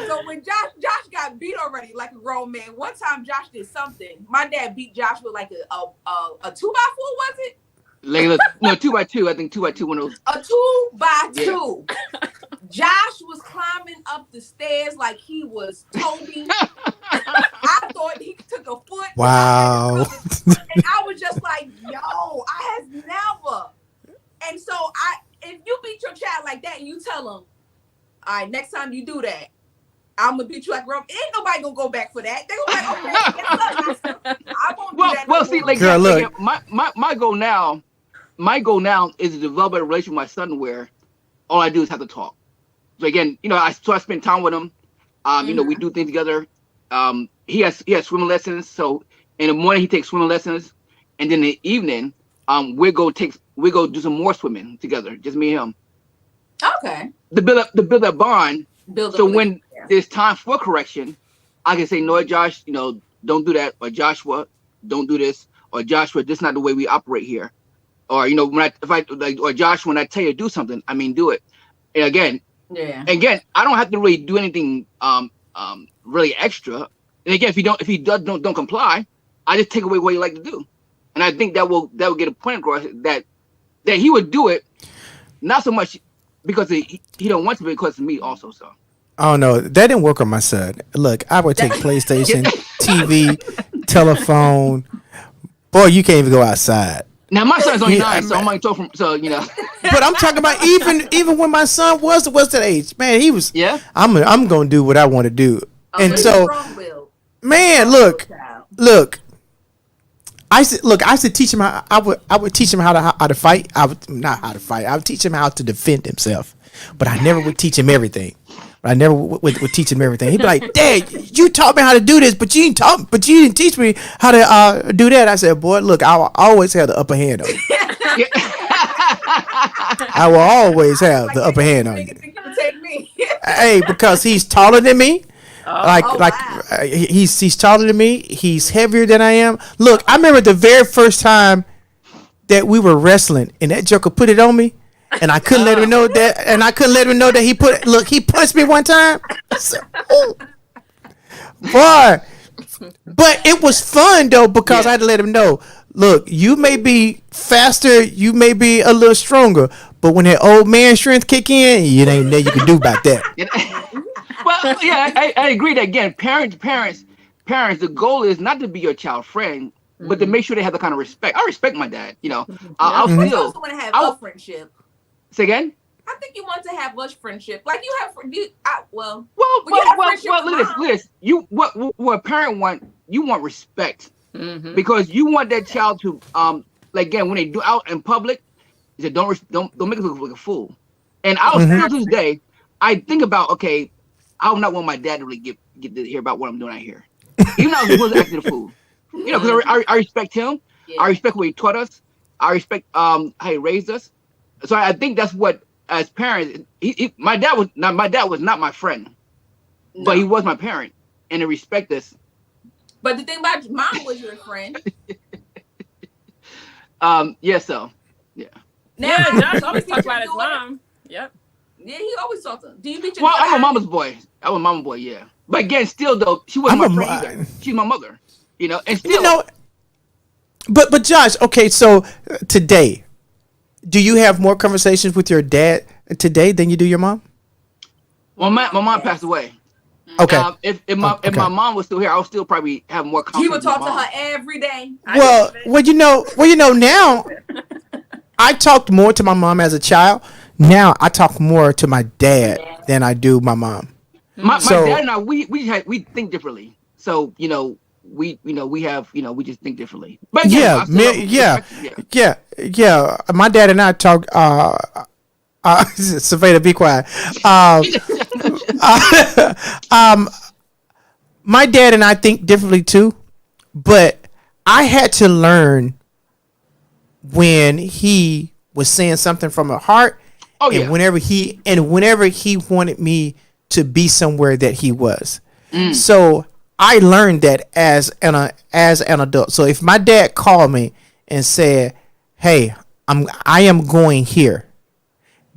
So when Josh got beat already like a grown man, one time Josh did something. My dad beat Josh with like a 2x4, was it? Like, no, 2x2. I think 2x2 one of those. A 2x2. Josh was climbing up the stairs like he was Toby. I thought he took a foot. Wow. And I was just like, yo, I has never. And so if you beat your child like that and you tell them, all right, next time you do that, I'm gonna beat you like Rome. Ain't nobody gonna go back for that. They gonna be like, okay, I won't do that. Well, see, like, Girl, like, look. my goal now is to develop a relationship with my son where all I do is have to talk. So again, I spend time with him. We do things together. He has swimming lessons. So in the morning he takes swimming lessons, and then in the evening, we go do some more swimming together, just me and him. Okay. To build that bond. So when there's time for correction, I can say, no, Josh, don't do that, or Joshua, don't do this, or Joshua, this is not the way we operate here, or or Josh, when I tell you to do something, I mean do it. And again, I don't have to really do anything really extra. And again, if he don't comply, I just take away what he like to do, and I think that will get a point across that he would do it, not so much because he don't want to, because of me also. So. Oh no, that didn't work on my son. Look, I would take PlayStation, TV, telephone. Boy, you can't even go outside. Now my son's only 9, so I'm only talking from. But I'm talking about even when my son was that age, man, he was. Yeah. I'm gonna do what I want to do, and so, man, look. I said teach him how. I would teach him how to fight. I would not how to fight. I would teach him how to defend himself, but I never would teach him everything. I never would teach him everything. He'd be like, Dad, you taught me how to do this, but you didn't teach me how to do that. I said, boy, look, I will always have the upper hand on you. I will always have the upper hand on you. Hey, because he's taller than me. He's taller than me. He's heavier than I am. Look, I remember the very first time that we were wrestling, and that joker put it on me. And I couldn't let him know that. And I couldn't let him know that he punched me one time. So, boy, but it was fun though, because I had to let him know. Look, you may be faster, you may be a little stronger, but when that old man strength kick in, it ain't nothing you can do about that. Well, yeah, I agree that again, parents. The goal is not to be your child friend, but to make sure they have the kind of respect. I respect my dad. I'll You still. also want to have a friendship. Say again? I think you want to have much friendship. Like you have, Well, look at this. What a parent want, you want respect, because you want that child to, like again, when they do out in public, you say don't make it look like a fool. And I'll still to this day, I think about, okay, I would not want my dad to really get to hear about what I'm doing out here, even though I was acting a fool. Because I respect him, I respect what he taught us, I respect how he raised us. So I think that's what, as parents, my dad was not my friend, but he was my parent, and they respect us. But the thing about your mom was your friend. Yeah. Josh always talks about his mom. Yep. Yeah, he always talked to him. Do you beat your Well, daughter? I'm a mama's boy. I'm a mama's boy, yeah. But again, still though, she wasn't I'm my a friend either. She's my mother, and still, You know, but Josh, okay, so today, do you have more conversations with your dad today than you do your mom? well, my mom passed away. Okay. If my mom was still here, I would still probably have more He conversations. would talk with to mom. her every day. Well, now I talked more to my mom as a child. Now I talk more to my dad than I do my mom. My So- dad and I, we think differently. So we have we just think differently. But again, Yeah, I still love him. yeah. My dad and I talk. Savannah, be quiet. My dad and I think differently too, but I had to learn when he was saying something from the heart, Oh, and yeah. whenever he wanted me to be somewhere that he was. So I learned that as an adult. So if my dad called me and said, "Hey, I am going here,"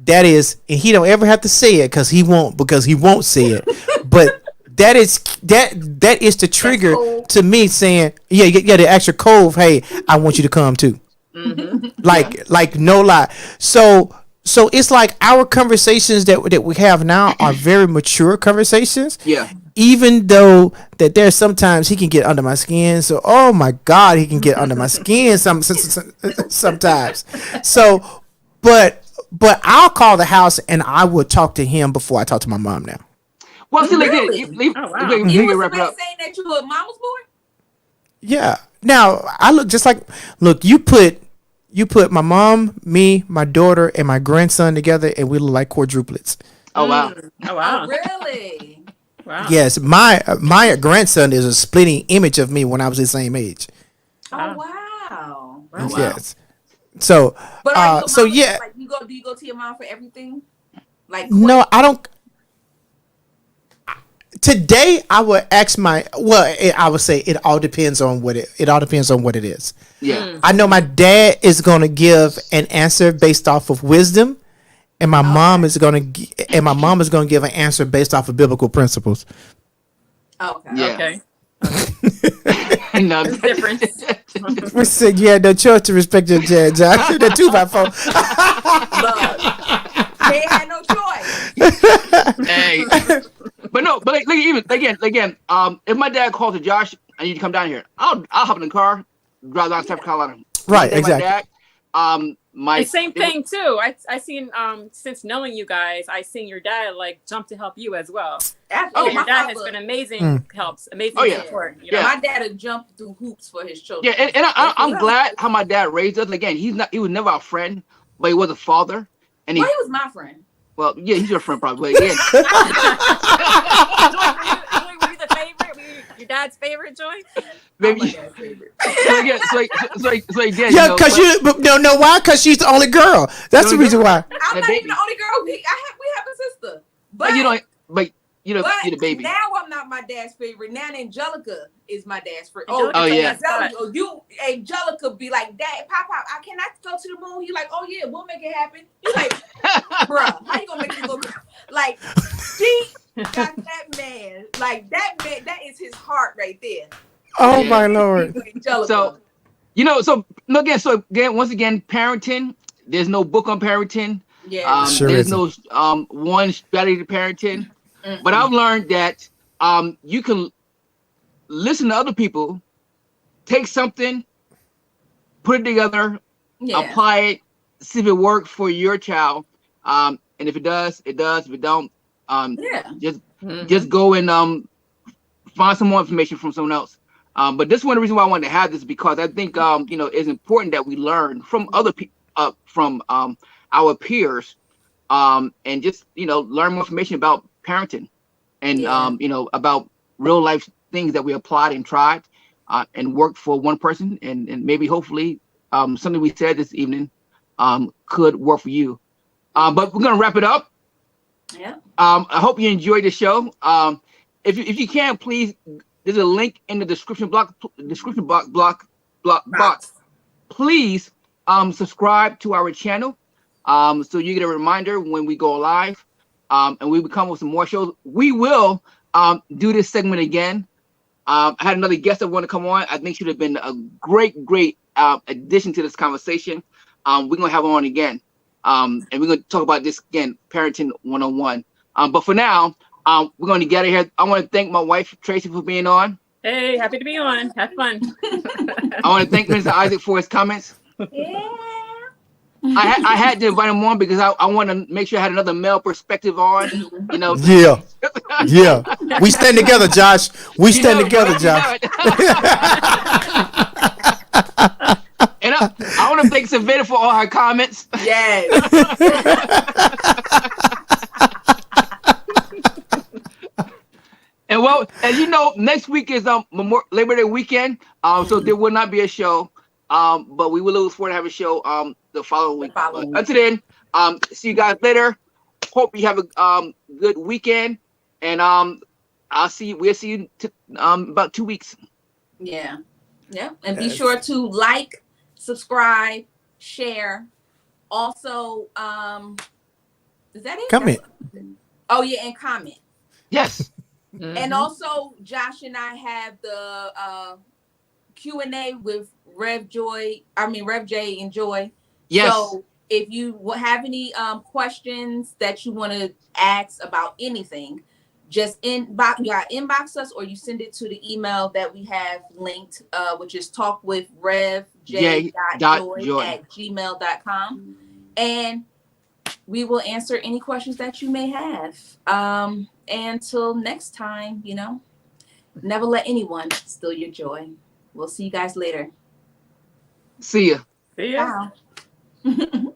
that is, and he don't ever have to say it because he won't say it, but that is the trigger cold. to me saying, yeah, the extra cove. Hey, I want you to come too. Like no lie. So it's like our conversations that we have now are very mature conversations. Yeah. Even though that there's sometimes he can get under my skin. So oh my God, he can get under my skin sometimes. So, but I'll call the house and I will talk to him before I talk to my mom now. Well, see, Really? Oh, wow. let You me was wrap it saying up. that you were a mama's boy? Yeah. Now I look just like you put my mom, me, my daughter, and my grandson together, and we look like quadruplets. Oh wow. Oh wow. Oh, really? Wow. Yes, my grandson is a splitting image of me when I was the same age. Oh, wow. Wow. Yes. So But like, your so mama, yeah. like, do you go to your mom for everything? Like, No, I don't. Today, I would ask I would say it all depends on what it is. Yeah. I know my dad is going to give an answer based off of wisdom, and my mom is going to give an answer based off of biblical principles. okay. Yeah. Okay. No, There's difference. We said you had no choice to respect your dad, Josh. The 2x4. Look, they had no choice. Hey. But no, but like even again, if my dad calls to Josh, I need to come down here. I'll hop in the car, drive down to South Carolina. Right, Same thing with exactly. my dad. My And same thing too. I seen since knowing you guys, I seen your dad like jump to help you as well. Absolutely. Your My dad has father- been amazing helps, amazing Oh, yeah. support. You Yeah. know? My dad would jump through hoops for his children. Yeah, and I'm glad how my dad raised us. Again, he was never our friend, but he was a father. And Well, he was my friend. well, yeah, he's your friend probably. But yeah, Joy, were you the favorite? Were you your dad's favorite, Joy? maybe. I'm my dad's favorite. So again, Yeah, because why? Because she's the only girl. That's the reason why. I'm not baby. even the only girl. We have a sister. But you're the baby. now I'm not my dad's favorite. Now Angelica is my dad's favorite. Angelica, yeah. Angelica be like, Dad, Pop, I cannot go to the moon. He like, oh yeah, we'll make it happen. He like, bruh, how you gonna make it look like she got that man, that is his heart right there. Oh Yeah. my Lord. Angelica. So once again, parenting. There's no book on parenting. yeah. Sure There's isn't. no one strategy to parenting. But I've learned that you can listen to other people, take something, put it together, yeah. apply it, see if it works for your child. And if it does, it does. If it don't, Yeah. just go and find some more information from someone else. But this is one of the reasons why I wanted to have this, because I think it's important that we learn from other people, from our peers, and just learn more information about parenting, and Yeah. about real life things that we applied and tried, and worked for one person, and maybe hopefully something we said this evening could work for you. But we're gonna wrap it up. Yeah. I hope you enjoyed the show. If you can, please, there's a link in the description box. Please subscribe to our channel, so you get a reminder when we go live. and we will come with some more shows. We will do this segment again. I had another guest that want to come on. I think should have been a great addition to this conversation. We're gonna have her on again, and we're gonna talk about this again, parenting 101. But for now, we're gonna get out of here. I want to thank my wife Tracy for being on. Hey, happy to be on. Have fun. I want to thank Mr. Isaac for his comments. Yeah. I had to invite him on because I want to make sure I had another male perspective on. You know. Yeah. Yeah. We stand together, Josh. We stand together, right? Josh. And I want to thank Savannah for all her comments. Yes. And well, as you know, next week is Labor Day weekend. So there will not be a show. But we will look forward to have a show the following week. Until then, see you guys later. Hope you have a good weekend. And we'll see you about 2 weeks. Yeah. Yeah. And be sure to like, subscribe, share. Also, is that it? Comment. Oh yeah, and comment. Yes. And also, Josh and I have the Q&A with Rev J and Joy. Yes. So if you have any questions that you want to ask about anything, just inbox us, or you send it to the email that we have linked, which is talkwithrevj.joy@gmail.com. And we will answer any questions that you may have. Until next time, never let anyone steal your joy. We'll see you guys later. See ya. See ya. Bye.